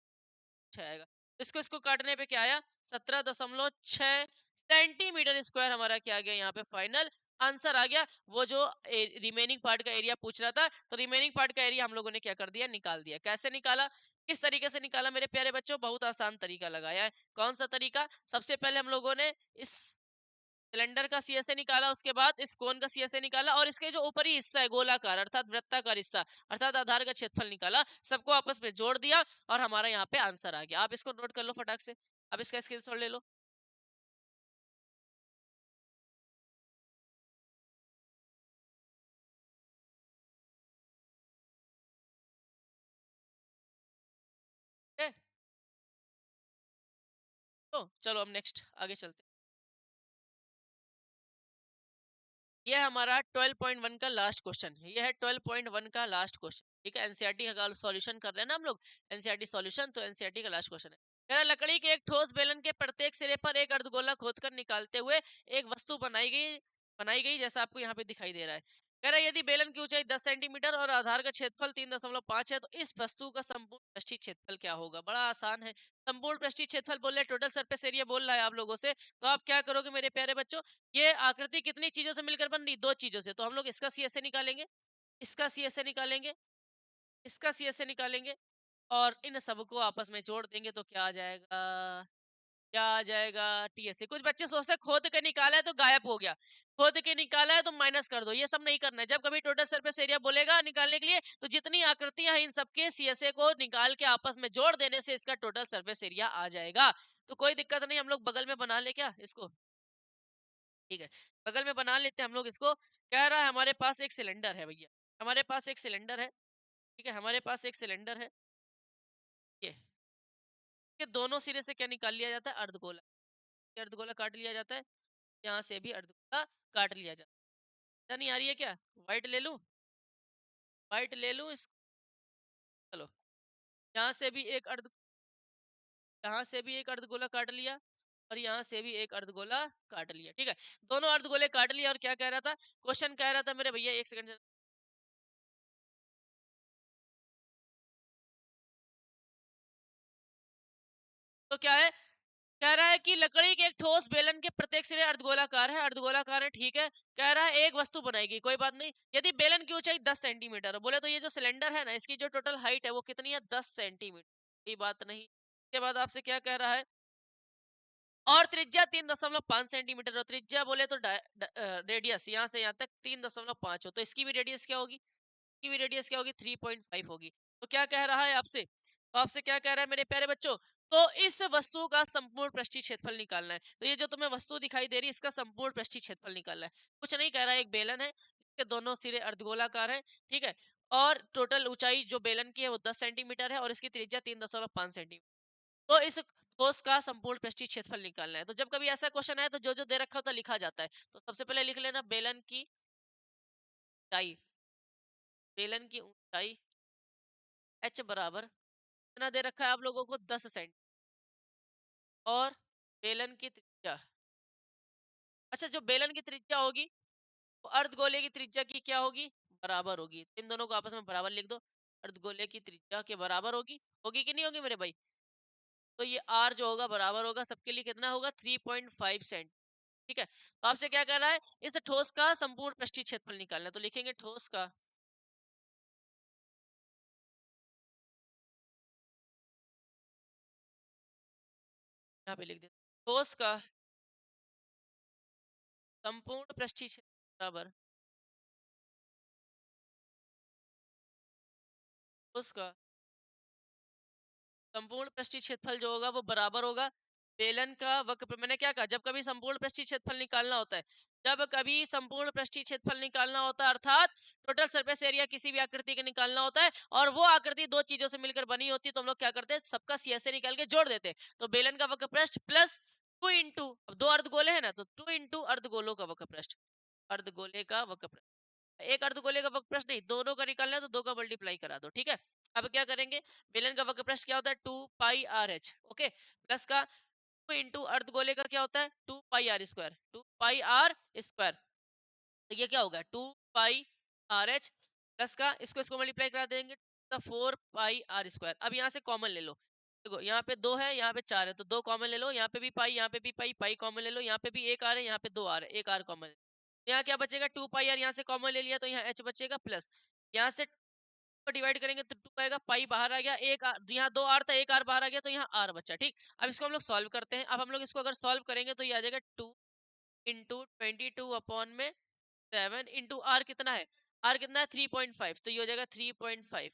आएगा। इसको इसको काटने पे क्या आया, 17.6 सेंटीमीटर स्क्वायर हमारा क्या आ गया, यहाँ पे फाइनल आंसर आ गया। वो जो रिमेनिंग पार्ट का एरिया पूछ रहा था, तो रिमेनिंग पार्ट का एरिया हम लोगों ने क्या कर दिया, निकाल दिया। कैसे निकाला, किस तरीके से निकाला मेरे प्यारे बच्चों, बहुत आसान तरीका लगाया है। कौन सा तरीका, सबसे पहले हम लोगों ने इस सिलेंडर का सीएसए निकाला, उसके बाद इस कोन का सीएसए निकाला, और इसके जो ऊपरी हिस्सा है गोलाकार अर्थात वृत्ताकार हिस्सा अर्थात आधार का क्षेत्रफल निकाला, सबको आपस में जोड़ दिया और हमारा यहाँ पे आंसर आ गया। आप इसको नोट कर लो फटाक से, अब इसका स्क्रीनशॉट ले लो। ए, तो चलो अब नेक्स्ट आगे चलते हैं। ये हमारा 12.1 का लास्ट क्वेश्चन है, ये है 12.1 का लास्ट क्वेश्चन, ठीक है। एनसीईआरटी का सॉल्यूशन कर रहे हैं ना हम लोग, एनसीईआरटी सॉल्यूशन, तो एनसीईआरटी का लास्ट क्वेश्चन है। कह रहा है, लकड़ी के एक ठोस बेलन के प्रत्येक सिरे पर एक अर्धगोला खोदकर निकालते हुए एक वस्तु बनाई गई जैसा आपको यहाँ पे दिखाई दे रहा है। कह रहा है, यदि बेलन की ऊंचाई 10 सेंटीमीटर और आधार का क्षेत्रफल 3.5 है, तो इस वस्तु का संपूर्ण पृष्ठीय क्षेत्रफल क्या होगा। बड़ा आसान है, संपूर्ण पृष्ठीय क्षेत्रफल बोल रहे हैं, टोटल सरफेस एरिया बोल रहा है आप लोगों से। तो आप क्या करोगे मेरे प्यारे बच्चों, ये आकृति कितनी चीजों से मिलकर बन रही, दो चीजों से, तो हम लोग इसका सीएसए निकालेंगे, इसका सीएसए निकालेंगे, इसका सीएसए निकालेंगे, और इन सबको आपस में जोड़ देंगे तो क्या आ जाएगा, क्या आ जाएगा, टीएसए। कुछ बच्चे सोचते हैं खोद के निकाला है तो गायब हो गया, खोद के निकाला है तो माइनस कर दो, ये सब नहीं करना है। जब कभी टोटल सरफेस एरिया बोलेगा निकालने के लिए, तो जितनी आकृतियां हैं इन सबके सीएसए को निकाल के आपस में जोड़ देने से इसका टोटल सरफेस एरिया आ जाएगा। तो कोई दिक्कत नहीं, हम लोग बगल में बना ले क्या इसको, ठीक है, बगल में बना लेते हैं हम लोग इसको। कह रहा है हमारे पास एक सिलेंडर है भैया, हमारे पास एक सिलेंडर है, ठीक है, हमारे पास एक सिलेंडर है, ये के दोनों सिरे से क्या निकाल लिया जाता है, अर्धगोला, ये अर्धगोला काट लिया जाता है, यहाँ से भी अर्धगोला काट लिया जाता है। नहीं आ रही है क्या, व्हाइट ले लूं, व्हाइट ले लूं इस, चलो, यहाँ से भी एक अर्ध, यहाँ से भी एक अर्धगोला काट लिया, और यहाँ से भी एक अर्धगोला काट लिया। ठीक है, दोनों अर्धगोले काट लिया और क्या कह रहा था, क्वेश्चन कह रहा था मेरे भैया, एक सेकंड। तो क्या है, कह रहा है कि लकड़ी के एक ठोस बेलन के प्रत्येक सिरे अर्धगोलाकार है, अर्धगोलाकार है, ठीक है। कह रहा है एक वस्तु बनाएगी, कोई बात नहीं। यदि बेलन की ऊंचाई 10 सेंटीमीटर है, बोले तो ये जो सिलेंडर है ना, इसकी जो टोटल हाइट है वो कितनी है, 10 सेंटीमीटर। ये बात नहीं। उसके बाद आपसे क्या कह रहा है, और त्रिज्या 3.5 सेंटीमीटर, और त्रिज्या बोले तो रेडियस यहाँ से यहाँ तक 3.5 हो, तो इसकी भी रेडियस क्या होगी, की भी रेडियस क्या होगी, 3.5 होगी। तो क्या कह रहा है आपसे, तो आपसे क्या कह रहा है मेरे प्यारे बच्चों, तो इस वस्तु का संपूर्ण पृष्ठीय क्षेत्रफल निकालना है। तो ये जो तुम्हें वस्तु दिखाई दे रही है, इसका संपूर्ण पृष्ठीय क्षेत्रफल निकालना है। कुछ नहीं कह रहा है, एक बेलन है जिसके दोनों सिरे अर्धगोलाकार है, ठीक है, और टोटल ऊंचाई जो बेलन की है वो 10 सेंटीमीटर है और इसकी त्रिज्या 3.5 सेंटीमीटर। तो इस ठोस का संपूर्ण पृष्ठीय क्षेत्रफल निकालना है। तो जब कभी ऐसा क्वेश्चन आए तो जो जो दे रखा होता है लिखा जाता है। तो सबसे पहले लिख लेना बेलन की ऊंचाई, बेलन की ऊंचाई h बराबर कितना दे रखा है आप लोगों को, 10 सेंट, और बेलन की त्रिज्या, अच्छा जो बेलन की त्रिज्या होगी वो अर्धगोले की त्रिज्या की क्या होगी, बराबर होगी। इन दोनों को आपस में बराबर लिख दो, अर्धगोले की त्रिज्या के बराबर होगी, होगी कि नहीं होगी मेरे भाई। तो ये r जो होगा बराबर होगा सबके लिए कितना होगा, 3.5 सेंट। ठीक है, तो आपसे क्या कह रहा है, इस ठोस का संपूर्ण पृष्ठीय क्षेत्रफल निकालना है। तो लिखेंगे ठोस का, यहाँ पे लिख दे, ठोस का संपूर्ण पृष्ठीय क्षेत्र बराबर ठोस का संपूर्ण पृष्ठीय क्षेत्रफल जो होगा वो बराबर होगा बेलन का वक्र। मैंने क्या कहा, जब कभी संपूर्ण पृष्ठीय क्षेत्रफल निकालना होता है, जब कभी संपूर्ण पृष्ठीय क्षेत्रफल निकालना होता है, अर्थात टोटल सरफेस एरिया किसी भी आकृति का निकालना होता है, और वो आकृति दो चीजों से मिलकर बनी होती है, तो हम लोग क्या करते हैं, सबका सीएसए निकाल के जोड़ देते हैं। तो बेलन का वक्र पृष्ठ प्लस 2 इंटू, अब दो अर्धगोले है ना, तो 2 इंटू अर्धगोलों का वक्र पृष्ठ, अर्धगोले का वक्र पृष्ठ, एक अर्धगोले का वक्र प्रश्न नहीं, दोनों का निकालना है तो दो का मल्टीप्लाई करा दो। ठीक है, अब क्या करेंगे, बेलन का वक्र प्रश्न क्या होता है, 2 pi r H, okay, plus का 2 इंटू अर्धगोले का क्या होता है, 2 pi r square, 2 pi r square. तो ये क्या होगा, 2 पाई आर एच, प्लस का इसको इसको मल्टीप्लाई करा देंगे, 4 पाई आर स्क्वायर। अब यहाँ से कॉमन ले लो, देखो यहाँ पे 2 है, यहाँ पे 4 है, तो 2 कॉमन ले लो, यहाँ पे भी पाई, यहाँ पे भी पाई, पाई कॉमन ले लो, यहाँ पे भी एक आर है, यहाँ पे 2 आर है, एक आर कॉमन। यहाँ क्या बचेगा, 2 पाई आर, यहाँ से कॉमन ले लिया तो यहाँ एच बचेगा, प्लस यहाँ से को डिवाइड करेंगे तो 2 आएगा, पाई बाहर आ गया, एक यहाँ 2 आर था, एक आर बाहर आ गया, तो यहाँ आर बचा। ठीक, अब इसको हम लोग सॉल्व करते हैं। अब हम लोग इसको अगर सॉल्व करेंगे तो ये आ जाएगा 2 इंटू 22 अपॉन में 7 इंटू आर कितना है, आर कितना है 3.5, तो ये हो जाएगा 3.5,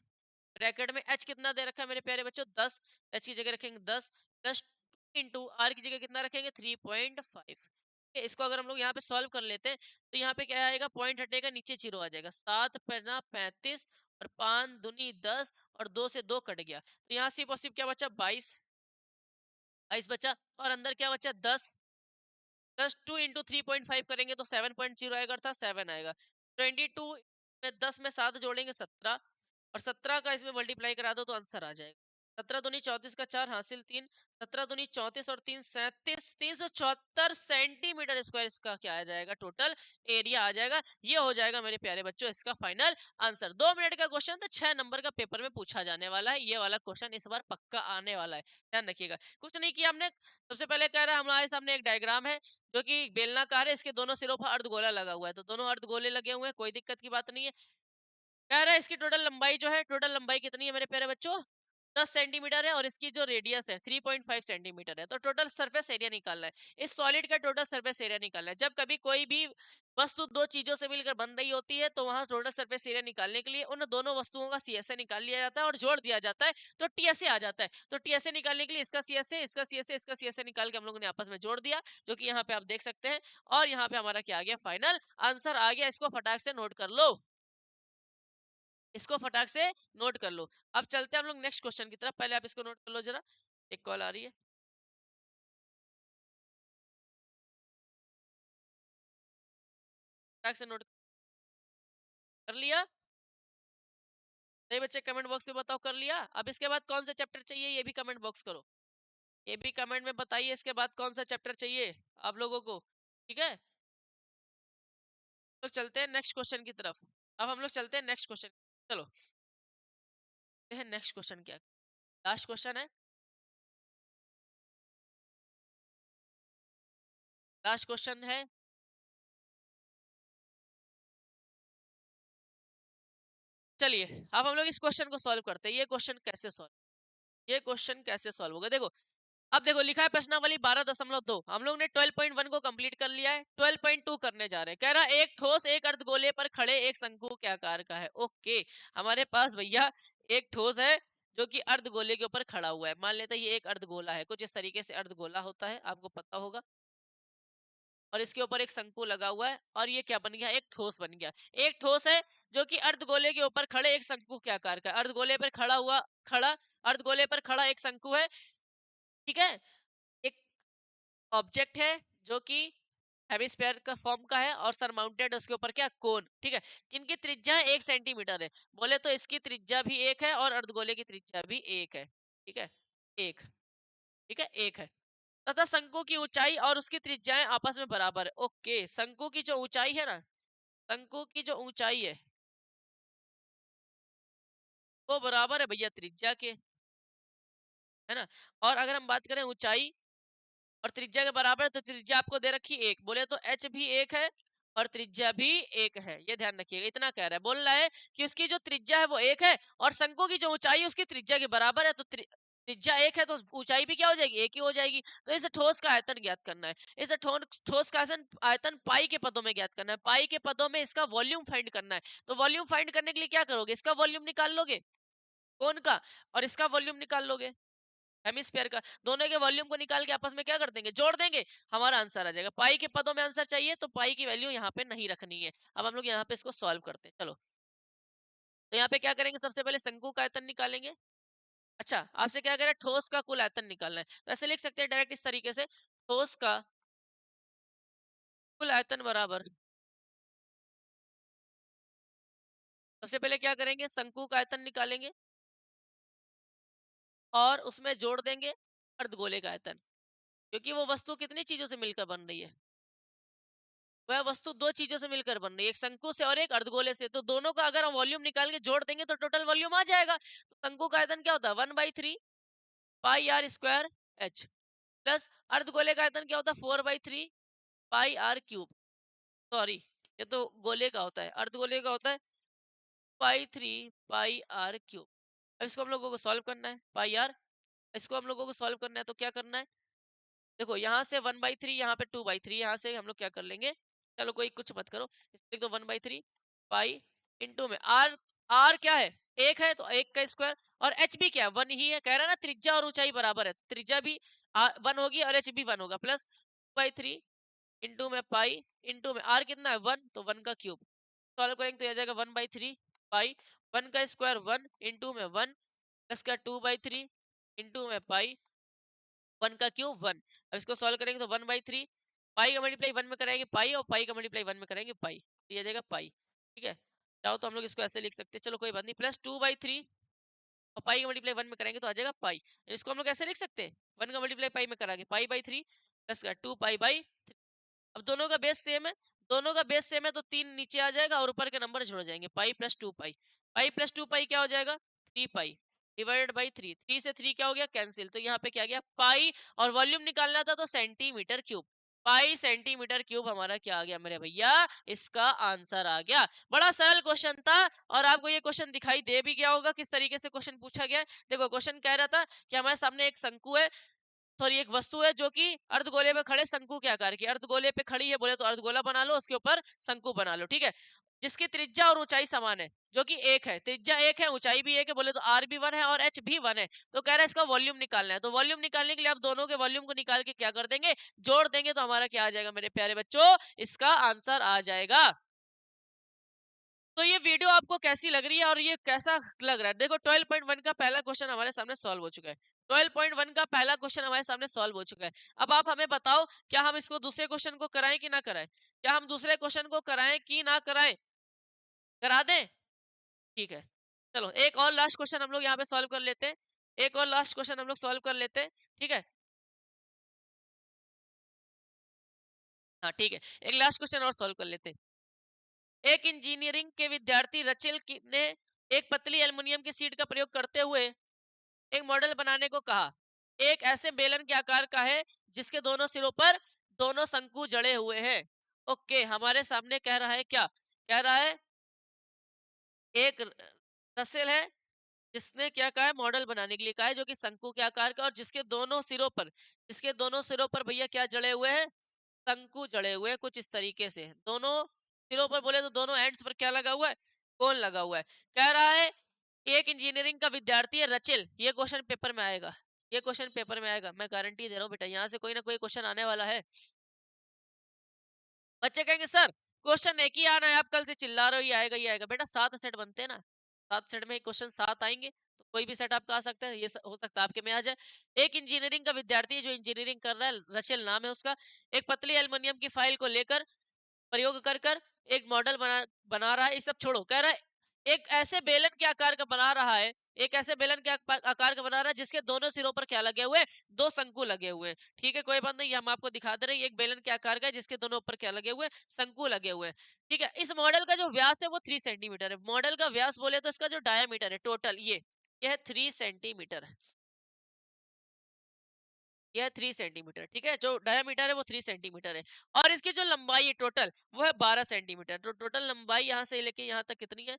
ब्रैकेट में एच कितना दे रखा है मेरे प्यारे बच्चों, 10, एच की जगह रखेंगे 10, प्लस इंटू आर की जगह कितना रखेंगे, 3.5। इसको अगर हम लोग यहाँ पे सॉल्व कर लेते हैं तो यहाँ पे क्या आएगा, पॉइंट हटेगा, नीचे जीरो आ जाएगा, 7 पन्ना 35, और 5 दूनी 10, और 2 से 2 कट गया, तो यहाँ सिर्फ और सिर्फ क्या बचा, 22, 22 बचा, और अंदर क्या बचा, 10, प्लस 2 इंटू 3.5 करेंगे तो 7.0 आएगा, अर्थात 7 आएगा। 22 में 10 में 7 जोड़ेंगे 17, और 17 का इसमें मल्टीप्लाई करा दो तो आंसर आ जाएगा, 17 दूनी 34 का 4 हासिल 3, 17 दूनी 34 और 3 37, 374 सेंटीमीटर स्क्वायर इसका क्या आ जाएगा, टोटल एरिया आ जाएगा। ये हो जाएगा मेरे प्यारे बच्चों इसका फाइनल आंसर। 2 मिनट का क्वेश्चन तो 6 नंबर का पेपर में पूछा जाने वाला है, ये वाला क्वेश्चन इस बार पक्का आने वाला है, ध्यान रखिएगा। कुछ नहीं किया हमने, सबसे पहले कह रहा है हमारे सामने एक डायग्राम है जो कि बेलनाकार है, इसके दोनों सिरों पर अर्धगोला लगा हुआ है, तो दोनों अर्धगोले लगे हुए हैं, कोई दिक्कत की बात नहीं है। कह रहा है इसकी टोटल लंबाई जो है, टोटल लंबाई कितनी है मेरे प्यारे बच्चों, 10 सेंटीमीटर है, और इसकी जो रेडियस है 3.5 सेंटीमीटर है। तो टोटल सरफेस एरिया निकालना है, इस सॉलिड का टोटल सरफेस एरिया निकालना है। जब कभी कोई भी वस्तु दो चीजों से मिलकर बन रही होती है तो वहां टोटल सरफेस एरिया निकालने के लिए उन दोनों वस्तुओं का सीएसए निकाल लिया जाता है और जोड़ दिया जाता है, तो टीएसए आ जाता है। तो टीएसए निकालने के लिए इसका सीएसए, इसका सीएसए, इसका सीएसए निकाल के हम लोगों ने आपस में जोड़ दिया, जो कि यहाँ पे आप देख सकते हैं। और यहाँ पे हमारा क्या आ गया, फाइनल आंसर आ गया। इसको फटाक से नोट कर लो, इसको फटाक से नोट कर लो। अब चलते हैं हम लोग नेक्स्ट क्वेश्चन की तरफ, पहले आप इसको नोट कर लो जरा, एक कॉल आ रही है, फटाक से नोट कर लिया। सही बच्चे कमेंट बॉक्स में बताओ कर लिया। अब इसके बाद कौन सा चैप्टर चाहिए ये भी कमेंट बॉक्स करो। ये भी कमेंट में बताइए इसके बाद कौन सा चैप्टर चाहिए आप लोगों को, ठीक है। तो चलते हैं नेक्स्ट क्वेश्चन की तरफ। अब हम लोग चलते हैं नेक्स्ट क्वेश्चन। चलो नेक्स्ट क्वेश्चन क्या, लास्ट क्वेश्चन है, लास्ट क्वेश्चन है। चलिए अब हम लोग इस क्वेश्चन को सॉल्व करते हैं। ये क्वेश्चन कैसे सॉल्व, ये क्वेश्चन कैसे सॉल्व होगा, देखो। अब देखो लिखा है प्रश्नावली 12.2, हम लोग ने 12.1 को कंप्लीट कर लिया है, 12.2 करने जा रहे हैं। कह रहा है एक ठोस एक अर्धगोले पर खड़े एक शंकु के आकार का है। ओके, हमारे पास भैया एक ठोस है जो कि अर्धगोले के ऊपर खड़ा हुआ है। मान लेते हैं ये एक अर्धगोला है, कुछ इस तरीके से अर्धगोला होता है, आपको पता होगा। और इसके ऊपर एक शंकु लगा हुआ है और ये क्या बन गया, एक ठोस बन गया। एक ठोस है जो कि अर्धगोले के ऊपर खड़े एक शंकु के आकार का, अर्धगोले पर खड़ा हुआ, खड़ा अर्धगोले पर खड़ा एक शंकु है, ठीक है। एक ऑब्जेक्ट है जो कि हेमिस्फेयर का फॉर्म का है और सरमाउंटेड उसके ऊपर क्या, कोन, ठीक है। जिनकी त्रिज्या 1 सेंटीमीटर है। बोले तो इसकी त्रिज्या भी 1 है और अर्धगोले की त्रिज्या भी 1 है, ठीक है, 1, ठीक है, 1 है। तथा शंकु की ऊंचाई और उसकी त्रिज्याएं आपस में बराबर है। ओके, शंकु की जो ऊंचाई है ना, शंकु की जो ऊंचाई है वो बराबर है भैया त्रिज्या के, है ना। और अगर हम बात करें ऊंचाई और त्रिज्या के बराबर है तो त्रिज्या आपको दे रखी 1, बोले तो h भी 1 है और त्रिज्या भी 1 है। ये ध्यान रखिएगा, इतना कह रहा है, बोल रहा है कि उसकी जो त्रिज्या है वो 1 है और शंकु की जो ऊंचाई है उसकी त्रिज्या के बराबर है। तो त्रिज्या 1 है तो ऊंचाई भी क्या हो जाएगी, 1 ही हो जाएगी। तो इस ठोस का आयतन ज्ञात करना है। इस ठोस का आयतन पाई के पदों में ज्ञात करना है। पाई के पदों में इसका वॉल्यूम फाइंड करना है। तो वॉल्यूम फाइंड करने के लिए क्या करोगे, इसका वॉल्यूम निकाल लोगे कौन का, और इसका वॉल्यूम निकाल लोगे हेमिस्फीयर का। दोनों के वॉल्यूम को निकाल के आपस में क्या कर देंगे, जोड़ देंगे, हमारा आंसर आ जाएगा। पाई के पदों में आंसर चाहिए तो पाई की वैल्यू यहाँ पे नहीं रखनी है। अब हम लोग यहाँ पे इसको सॉल्व करते हैं। चलो तो यहाँ पे क्या करेंगे, सबसे पहले शंकु का आयतन निकालेंगे। अच्छा, आपसे क्या करें, ठोस का कुल आयतन निकालना है, तो ऐसे लिख सकते हैं डायरेक्ट इस तरीके से, ठोस का कुल आयतन बराबर, सबसे पहले क्या करेंगे, शंकु का आयतन निकालेंगे और उसमें जोड़ देंगे अर्धगोले का आयतन, क्योंकि वो वस्तु कितनी चीजों से मिलकर बन रही है, वह वस्तु दो चीजों से मिलकर बन रही है, एक शंकु से और एक अर्धगोले से। तो दोनों का अगर हम वॉल्यूम निकाल के जोड़ देंगे तो टोटल वॉल्यूम आ जाएगा। तो शंकु का आयतन क्या होता है, 1/3 पाई आर स्क्वायर एच, प्लस अर्धगोले का आयतन क्या होता है, 4/3 पाई आर क्यूब। सॉरी, ये तो गोले का होता है, अर्धगोले का होता है पाई आर क्यूब। अब इसको हम लोगों को सॉल्व करना है, पाई आर, इसको हम लोगों को सॉल्व करना है। तो क्या करना है, देखो यहाँ से 1/3, यहाँ पे 2/3, यहाँ से हम लोग क्या कर लेंगे, चलो कोई कुछ मत करो, लिख दो 1/3 पाई इंटू में आर, आर क्या है, 1 है तो 1 का स्क्वायर, और एच भी क्या है, 1 ही है। कह रहा है ना त्रिज्या और ऊंचाई बराबर है, तो त्रिज्या भी 1 होगी और एच भी 1 होगा, प्लस 2/3 इंटू में पाई इंटू में आर कितना है 1, तो 1 का क्यूब। सॉल्व करेंगे तो आ जाएगा 1/3 पाई, 1 का स्क्वायर 1 इंटू में 1 प्लस का 2/3 इंटू में पाई, 1 का क्यूब 1। अब इसको सॉल्व करेंगे तो 1/3 पाई का मल्टीप्लाई 1 में करेंगे पाई, और पाई का मल्टीप्लाई 1 में करेंगे पाई, तो ये आ जाएगा पाई, ठीक है। चाहो तो हम लोग इसको ऐसे लिख सकते हैं, चलो कोई बात नहीं, प्लस 2/3 और पाई का मल्टीप्लाई 1 में करेंगे तो आ जाएगा पाई। इसको हम लोग ऐसे लिख सकते हैं, 1 का मल्टीप्लाई पाई में करांगे पाई/3 प्लस का 2 पाई/3। अब दोनों का बेस सेम है, दोनों का बेस सेम है तो 3 नीचे आ जाएगा और ऊपर के नंबर जुड़ जाएंगे, पाई प्लस 2 पाई, पाई प्लस 2 पाई क्या हो जाएगा, 3 पाई डिवाइडेड बाई 3, 3 से 3 क्या हो गया, कैंसिल, तो यहाँ पे क्या गया पाई, और वॉल्यूम निकालना था तो सेंटीमीटर क्यूब, पाई सेंटीमीटर क्यूब हमारा क्या आ गया मेरे भैया, इसका आंसर आ गया। बड़ा सरल क्वेश्चन था और आपको ये क्वेश्चन दिखाई दे भी गया होगा किस तरीके से क्वेश्चन पूछा गया है। देखो क्वेश्चन कह रहा था कि हमारे सामने एक शंकु है, सॉरी एक वस्तु है जो कि अर्धगोले में खड़े शंकु के आकार की, अर्धगोले पे खड़ी है, बोले तो अर्धगोला बना लो, उसके ऊपर शंकु बना लो, ठीक है। जिसकी त्रिज्या और ऊंचाई समान है, जो कि 1 है, त्रिज्या 1 है, ऊंचाई भी 1 है, बोले तो आर भी 1 है और एच भी 1 है। तो कह रहा है इसका वॉल्यूम निकालना है, तो वॉल्यूम निकालने के लिए आप दोनों के वॉल्यूम को निकाल के क्या कर देंगे, जोड़ देंगे, तो हमारा क्या आ जाएगा मेरे प्यारे बच्चों, इसका आंसर आ जाएगा। तो ये वीडियो आपको कैसी लग रही है और ये कैसा लग रहा है, देखो 12.1 का पहला क्वेश्चन हमारे सामने सॉल्व हो चुका है, 12.1 का पहला क्वेश्चन हमारे सामने सॉल्व हो चुका है। अब आप हमें बताओ क्या हम इसको दूसरे क्वेश्चन को कराएं कि ना कराएं, क्या हम दूसरे क्वेश्चन को कराएं कि ना कराएं, करा दें, ठीक है। चलो एक और लास्ट क्वेश्चन हम लोग यहाँ पे सॉल्व कर लेते हैं, एक और लास्ट क्वेश्चन हम लोग सॉल्व कर लेते हैं, ठीक है। हाँ ठीक है, एक लास्ट क्वेश्चन और सॉल्व कर लेते हैं। एक इंजीनियरिंग के विद्यार्थी ने एक पतली एल्युमिनियम की शीट का प्रयोग करते हुए एक मॉडल बनाने को कहा। एक ऐसे बेलन के आकार का है जिसके दोनों सिरों पर दोनों शंकु जड़े हुए हैं। ओके, हमारे सामने कह रहा है क्या? कह रहा है एक रसेल है जिसने क्या कहा है, मॉडल बनाने के लिए कहा है जो कि शंकु के आकार का, और जिसके दोनों सिरों पर भैया क्या जड़े हुए हैं? शंकु जड़े हुए हैं कुछ इस तरीके से। दोनों सिरों पर बोले तो दोनों एंड्स पर क्या लगा हुआ है? कोन लगा हुआ है। कह रहा है एक इंजीनियरिंग का विद्यार्थी है रचिल, ये क्वेश्चन पेपर में आएगा, ये क्वेश्चन पेपर में आएगा, मैं गारंटी दे रहा हूँ बेटा, यहाँ से कोई ना कोई क्वेश्चन आने वाला है। बच्चे कहेंगे सर क्वेश्चन एक ही आना है, आप कल से चिल्ला रहे हो ये आएगा ये आएगा। बेटा 7 सेट बनते हैं ना, 7 सेट में क्वेश्चन 7 आएंगे, तो कोई भी सेट आपका आ सकता है, हो सकता है आपके में आ जाए। एक इंजीनियरिंग का विद्यार्थी है जो इंजीनियरिंग कर रहा है, रचेल नाम है उसका, एक पतली एल्युमिनियम की फाइल को लेकर प्रयोग कर कर एक मॉडल बना बना रहा है। ये सब छोड़ो, कह रहा है एक ऐसे बेलन के आकार का बना रहा है, एक ऐसे बेलन के आकार का बना रहा है जिसके दोनों सिरों पर क्या लगे हुए हैं? दो शंकु लगे हुए हैं। ठीक है, कोई बात नहीं, हम आपको दिखा दे रहे हैं एक बेलन के आकार का है जिसके दोनों ऊपर क्या लगे हुए हैं? शंकु लगे हुए हैं। ठीक है, इस मॉडल का जो व्यास है वो 3 सेंटीमीटर है। मॉडल का व्यास बोले तो इसका जो डायमीटर है टोटल, ये है 3 सेंटीमीटर। यह 3 सेंटीमीटर। ठीक है, जो डायमीटर है वो 3 सेंटीमीटर है, और इसकी जो लंबाई है टोटल वो है 12 सेंटीमीटर। तो टोटल लंबाई यहाँ से लेके यहाँ तक कितनी है?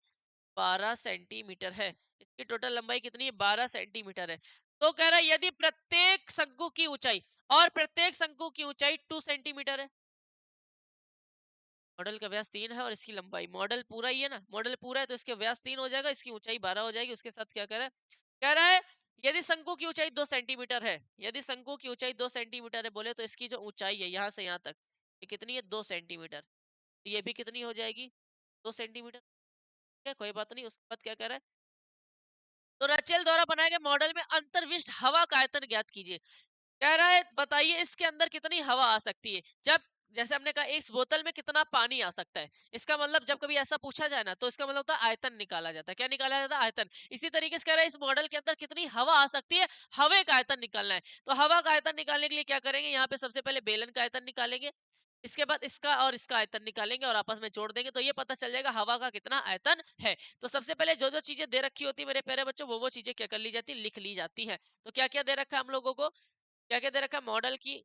12 सेंटीमीटर है। इसकी टोटल लंबाई कितनी है? 12 सेंटीमीटर है। तो कह रहा है यदि प्रत्येक शंकु की ऊंचाई, और प्रत्येक शंकु की ऊंचाई 2 सेंटीमीटर है। मॉडल का व्यास 3 है और इसकी लंबाई, मॉडल पूरा ही है ना, मॉडल पूरा है तो इसके व्यास 3 हो जाएगा, इसकी ऊंचाई 12 हो जाएगी। उसके साथ क्या कह रहा है? कह रहा है यदि शंकु की ऊंचाई 2 सेंटीमीटर है, यदि शंकु की ऊंचाई 2 सेंटीमीटर है बोले तो इसकी जो ऊंचाई है यहाँ से यहाँ तक, ये कितनी है? 2 सेंटीमीटर। तो ये भी कितनी हो जाएगी? 2 सेंटीमीटर। ठीक है, कोई बात नहीं। उसके बाद क्या कह रहा है? तो रचेल द्वारा बनाए गए मॉडल में अंतर्विष्ट हवा का आयतन ज्ञात कीजिए। कह रहा है बताइए इसके अंदर कितनी हवा आ सकती है। जब जैसे हमने कहा इस बोतल में कितना पानी आ सकता है, इसका मतलब जब कभी ऐसा पूछा जाए ना तो इसका मतलब होता है आयतन निकाला जाता है। क्या निकाला जाता है? आयतन। इसी तरीके से कह रहा है इस मॉडल के अंदर कितनी हवा आ सकती है, हवा का आयतन निकालना है। तो हवा का आयतन निकालने के लिए क्या करेंगे? यहाँ पे सबसे पहले बेलन का आयतन निकालेंगे, इसके बाद इसका और इसका आयतन निकालेंगे और आपस में जोड़ देंगे, तो ये पता चल जाएगा हवा का कितना आयतन है। तो सबसे पहले जो जो चीजें दे रखी होती है मेरे प्यारे बच्चों, वो चीजें क्या कर ली जाती है? लिख ली जाती है। तो क्या क्या दे रखा है हम लोगों को? क्या क्या दे रखा है? मॉडल की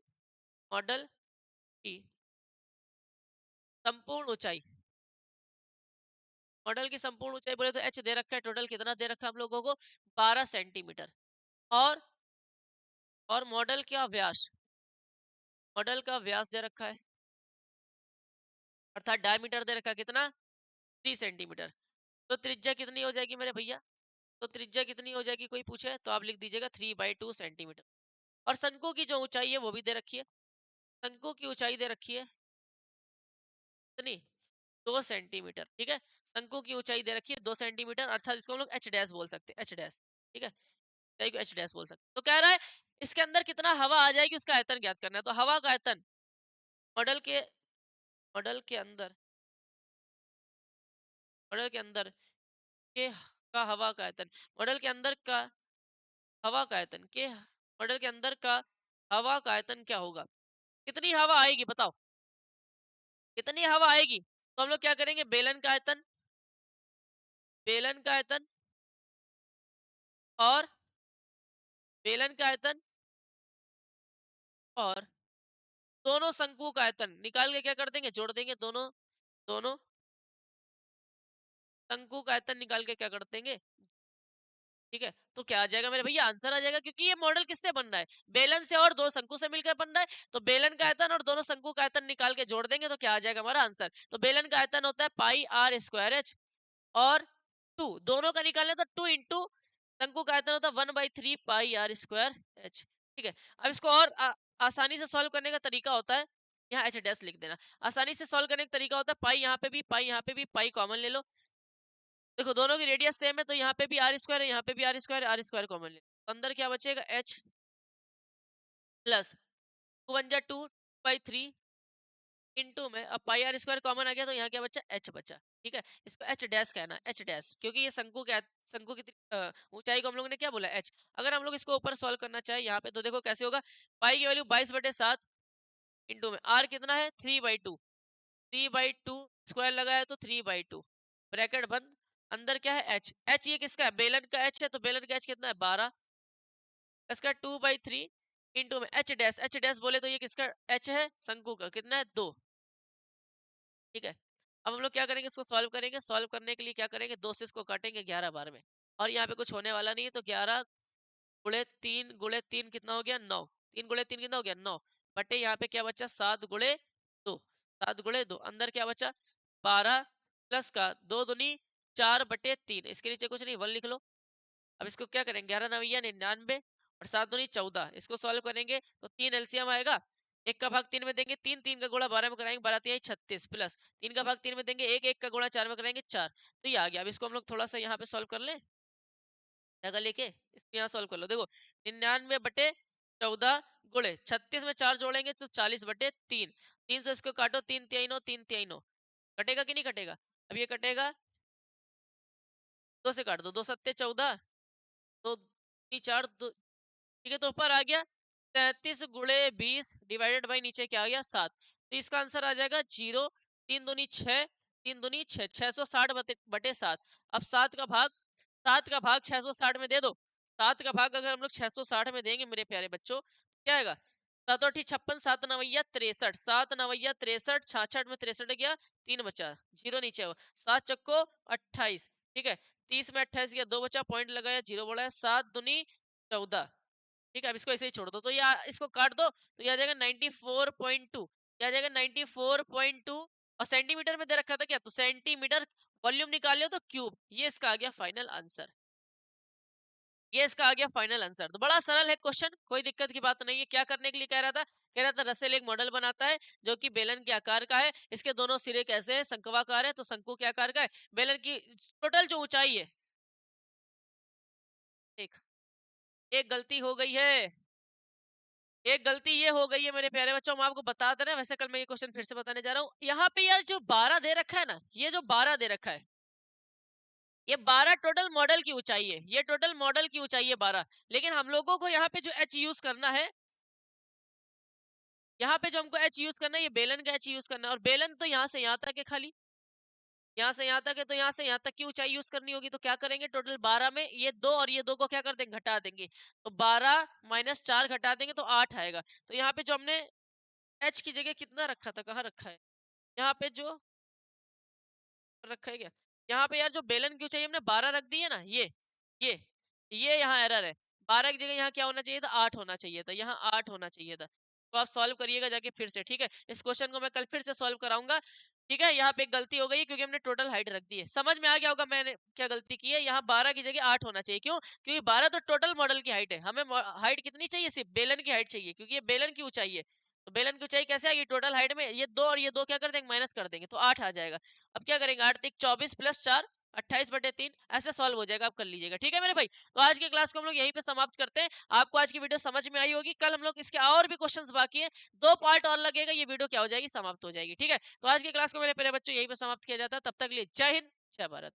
संपूर्ण ऊंचाई, मॉडल की संपूर्ण ऊंचाई बोले तो एच दे रखा है। टोटल कितना दे रखा है हम लोगों को? 12 सेंटीमीटर। और और मॉडल का व्यास दे रखा है, अर्थात डायमीटर दे रखा है कितना? 3 सेंटीमीटर। तो त्रिज्या कितनी हो जाएगी मेरे भैया? तो त्रिज्या कितनी हो जाएगी कोई पूछे तो आप लिख दीजिएगा 3/2 सेंटीमीटर। और शंकु की जो ऊंचाई है वो भी दे रखी है। शंकु की ऊंचाई दे रखी है कितनी? 2 सेंटीमीटर। ठीक है, शंकु की ऊंचाई दे रखी है 2 सेंटीमीटर, अर्थात इसको हम लोग एच डैश बोल सकते हैं, एच डैश। ठीक है, ऊंचाई को एच डैश बोल सकते हैं। तो कह रहा है इसके अंदर कितना हवा आ जाएगी उसका आयतन ज्ञात करना है। तो हवा का आयतन मॉडल के मॉडल के अंदर मॉडल के अंदर के का हवा का आयतन, मॉडल के अंदर का हवा का आयतन के मॉडल के अंदर का हवा का आयतन क्या होगा? कितनी हवा आएगी बताओ? कितनी हवा आएगी? तो हम लोग क्या करेंगे? बेलन का आयतन और बेलन का आयतन और दोनों शंकुओं का आयतन निकाल के क्या कर देंगे? जोड़ देंगे। दोनों दोनों शंकु का आयतन निकाल के क्या कर देंगे? ठीक है, तो क्या आ जाएगा मेरे भैया? आंसर आ जाएगा, क्योंकि ये मॉडल किससे बन रहा है? बेलन से और दो शंकु से मिलकर बन रहा है। तो बेलन का आयतन और दोनों शंकु का आयतन निकाल के जोड़ देंगे तो क्या आ जाएगा हमारा आंसर? तो बेलन का आयतन होता है पाई आर स्क्वायर एच, और 2 दोनों का निकालना तो 2 इंटू शंकु का आयतन होता है 1/3 पाई आर स्क्वायर एच। ठीक है, अब इसको और आसानी से सॉल्व करने का तरीका होता है, यहाँ एच डैश लिख देना। आसानी से सॉल्व करने का तरीका होता है पाई यहाँ पे भी, पाई यहाँ पे भी, पाई कॉमन ले लो। देखो दोनों की रेडियस सेम है तो यहाँ पे भी आर स्क्वायर है, यहाँ पे भी आर स्क्वायर कॉमन ले, तो अंदर क्या बचेगा? एच प्लस 2 × 2 / 3 इंटू में, अब पाई आर स्क्वायर कॉमन आ गया तो यहाँ क्या बचा? एच बचा। ठीक है, इसको एच डैश कहना, एच डैश, क्योंकि ये शंकु की ऊंचाई को हम लोगों ने क्या बोला? एच। अगर हम लोग इसको ऊपर सॉल्व करना चाहे यहाँ पे तो देखो कैसे होगा। पाई की वैल्यू 22/7 इंटू में आर कितना है 3/2, 3/2 स्क्वायर लगाया तो 3/2 ब्रैकेट बंद, अंदर क्या है एच, एच ये किसका है बेलन का एच है, तो बेलन का एच कितना है 12, इसका 2/3 इंटू में एच डैश, एच डैश बोले तो ये किसका एच है शंकु का, कितना है 2, ठीक है। अब हम लोग क्या करेंगे इसको सॉल्व करेंगे, सॉल्व करने के लिए क्या करेंगे 2 से इसको काटेंगे 11 बार में, और यहाँ पे कुछ होने वाला नहीं है, तो 11 गुणे 3 कितना हो गया 9, 3 गुणे 3 कितना हो गया 9 बटे यहाँ पे क्या बचा 7 गुणे 2, 7 गुणे 2 अंदर क्या बचा 12 प्लस का 2 दूनी 4/3, इसके नीचे कुछ नहीं 1 लिख लो। अब इसको क्या करेंगे 11 नवैया 99 और 7 दूनी 14, इसको सॉल्व करेंगे तो 3 एलसीएम आएगा, एक का भाग 3 में देंगे 3, 3 का गुणा 12 में कराएंगे 12 3 36 प्लस 3 का भाग 3 में देंगे 1, 1 का गुणा 4 में कराएंगे 4, तो ये आ गया। अब इसको हम लोग थोड़ा सा यहाँ पे सॉल्व कर लें, जगह लेके इसको यहाँ सॉल्व कर लो। देखो 99/14 गुणे 36 में 4 जोड़ेंगे तो 40/3, 3 से इसको काटो 3 3 3 3 कटेगा कि नहीं कटेगा, अब ये कटेगा 2 से काट दो, 2 सत्ते 14, 2 4 2, ठीक है, तो ऊपर आ गया 33 गुणे 20 डिवाइडेड बाई नीचे क्या आ गया 7, तो इसका आंसर आ जाएगा 0, 3 दूनी 6, 3 दूनी 6, 660/7। अब 7 का भाग 660 में दे दो, 7 का भाग अगर हम लोग 660 में देंगे मेरे प्यारे बच्चों क्या आएगा 7 8 56, 7 9 63, 7 9 63, 66 में 63 गया 3 बचा, 0 नीचे हो, 7 चक्को 28, ठीक है, 30 में 28 गया 2 बचा, पॉइंट लगाया 0 बोला है, 7 दूनी 14, ठीक है। अब इसको ऐसे ही छोड़ दो, तो ये इसको काट दो तो ये आ जाएगा 94.2, क्या आ जाएगा 94.2, और सेंटीमीटर में दे रखा था क्या, तो सेंटीमीटर, वॉल्यूम निकाल लियो तो क्यूब, ये इसका आ गया फाइनल आंसर, ये इसका आ गया फाइनल आंसर। तो बड़ा सरल है क्वेश्चन, कोई दिक्कत की बात नहीं है। क्या करने के लिए कह रहा था, कह रहा था रसेल एक मॉडल बनाता है जो कि बेलन के आकार का है, इसके दोनों सिरे कैसे हैं शंक्वाकार है, तो शंकु के आकार का है, बेलन की टोटल जो ऊंचाई है, एक एक गलती हो गई है, एक गलती ये हो गई है मेरे प्यारे बच्चों, हम आपको बता दे रहे हैं, वैसे कल मैं ये क्वेश्चन फिर से बताने जा रहा हूँ। यहाँ पे यार जो 12 दे रखा है ना, ये जो 12 दे रखा है, ये 12 टोटल मॉडल की ऊंचाई है, ये टोटल मॉडल की ऊंचाई है 12, लेकिन हम लोगों को यहाँ पे जो एच यूज करना है, यहाँ पे जो हमको एच यूज करना है, ये बेलन का एच यूज करना है, और बेलन तो यहाँ से यहाँ तक है खाली, यहाँ से यहाँ तक है, तो यहाँ से यहाँ तक की ऊंचाई यूज करनी होगी, तो क्या करेंगे टोटल 12 में ये 2 और ये 2 को क्या कर देंगे घटा देंगे, तो 12 - 4 घटा देंगे तो 8 आएगा। तो यहाँ पे जो हमने एच की जगह कितना रखा था, कहाँ रखा है, यहाँ पे जो रखा है क्या, यहाँ पे यार जो बेलन की ऊंचाई हमने 12 रख दी है ना, ये ये यहाँ एरर है, 12 की जगह यहाँ क्या होना चाहिए था 8 होना चाहिए था, यहाँ 8 होना चाहिए था। तो आप सॉल्व करिएगा जाके फिर से, ठीक है, इस क्वेश्चन को मैं कल फिर से सॉल्व कराऊंगा, ठीक है। यहाँ पे एक गलती हो गई है क्योंकि हमने टोटल हाइट रख दी है, समझ में आ गया होगा मैंने क्या गलती की है, यहाँ 12 की जगह 8 होना चाहिए, क्यों, क्योंकि 12 तो टोटल मॉडल की हाइट है, हमें हाइट कितनी चाहिए, सिर्फ बेलन की हाइट चाहिए, क्योंकि ये बेलन की ऊंचाई है, तो बेलन की ऊंचाई कैसे आएगी टोटल हाइट में, ये 2 और ये 2 क्या कर देंगे माइनस कर देंगे, तो 8 आ जाएगा। अब क्या करेंगे 8 3 24 प्लस 4 28/3, ऐसे सॉल्व हो जाएगा, आप कर लीजिएगा, ठीक है मेरे भाई। तो आज की क्लास को हम लोग यहीं पे समाप्त करते हैं, आपको आज की वीडियो समझ में आई होगी, कल हम लोग इसके और भी क्वेश्चंस बाकी है, 2 पार्ट और लगेगा, ये वीडियो क्या हो जाएगी समाप्त हो जाएगी, ठीक है। तो आज की क्लास को मेरे प्यारे बच्चों यहीं पे समाप्त किया जाता है, तब तक के लिए जय हिंद जय भारत।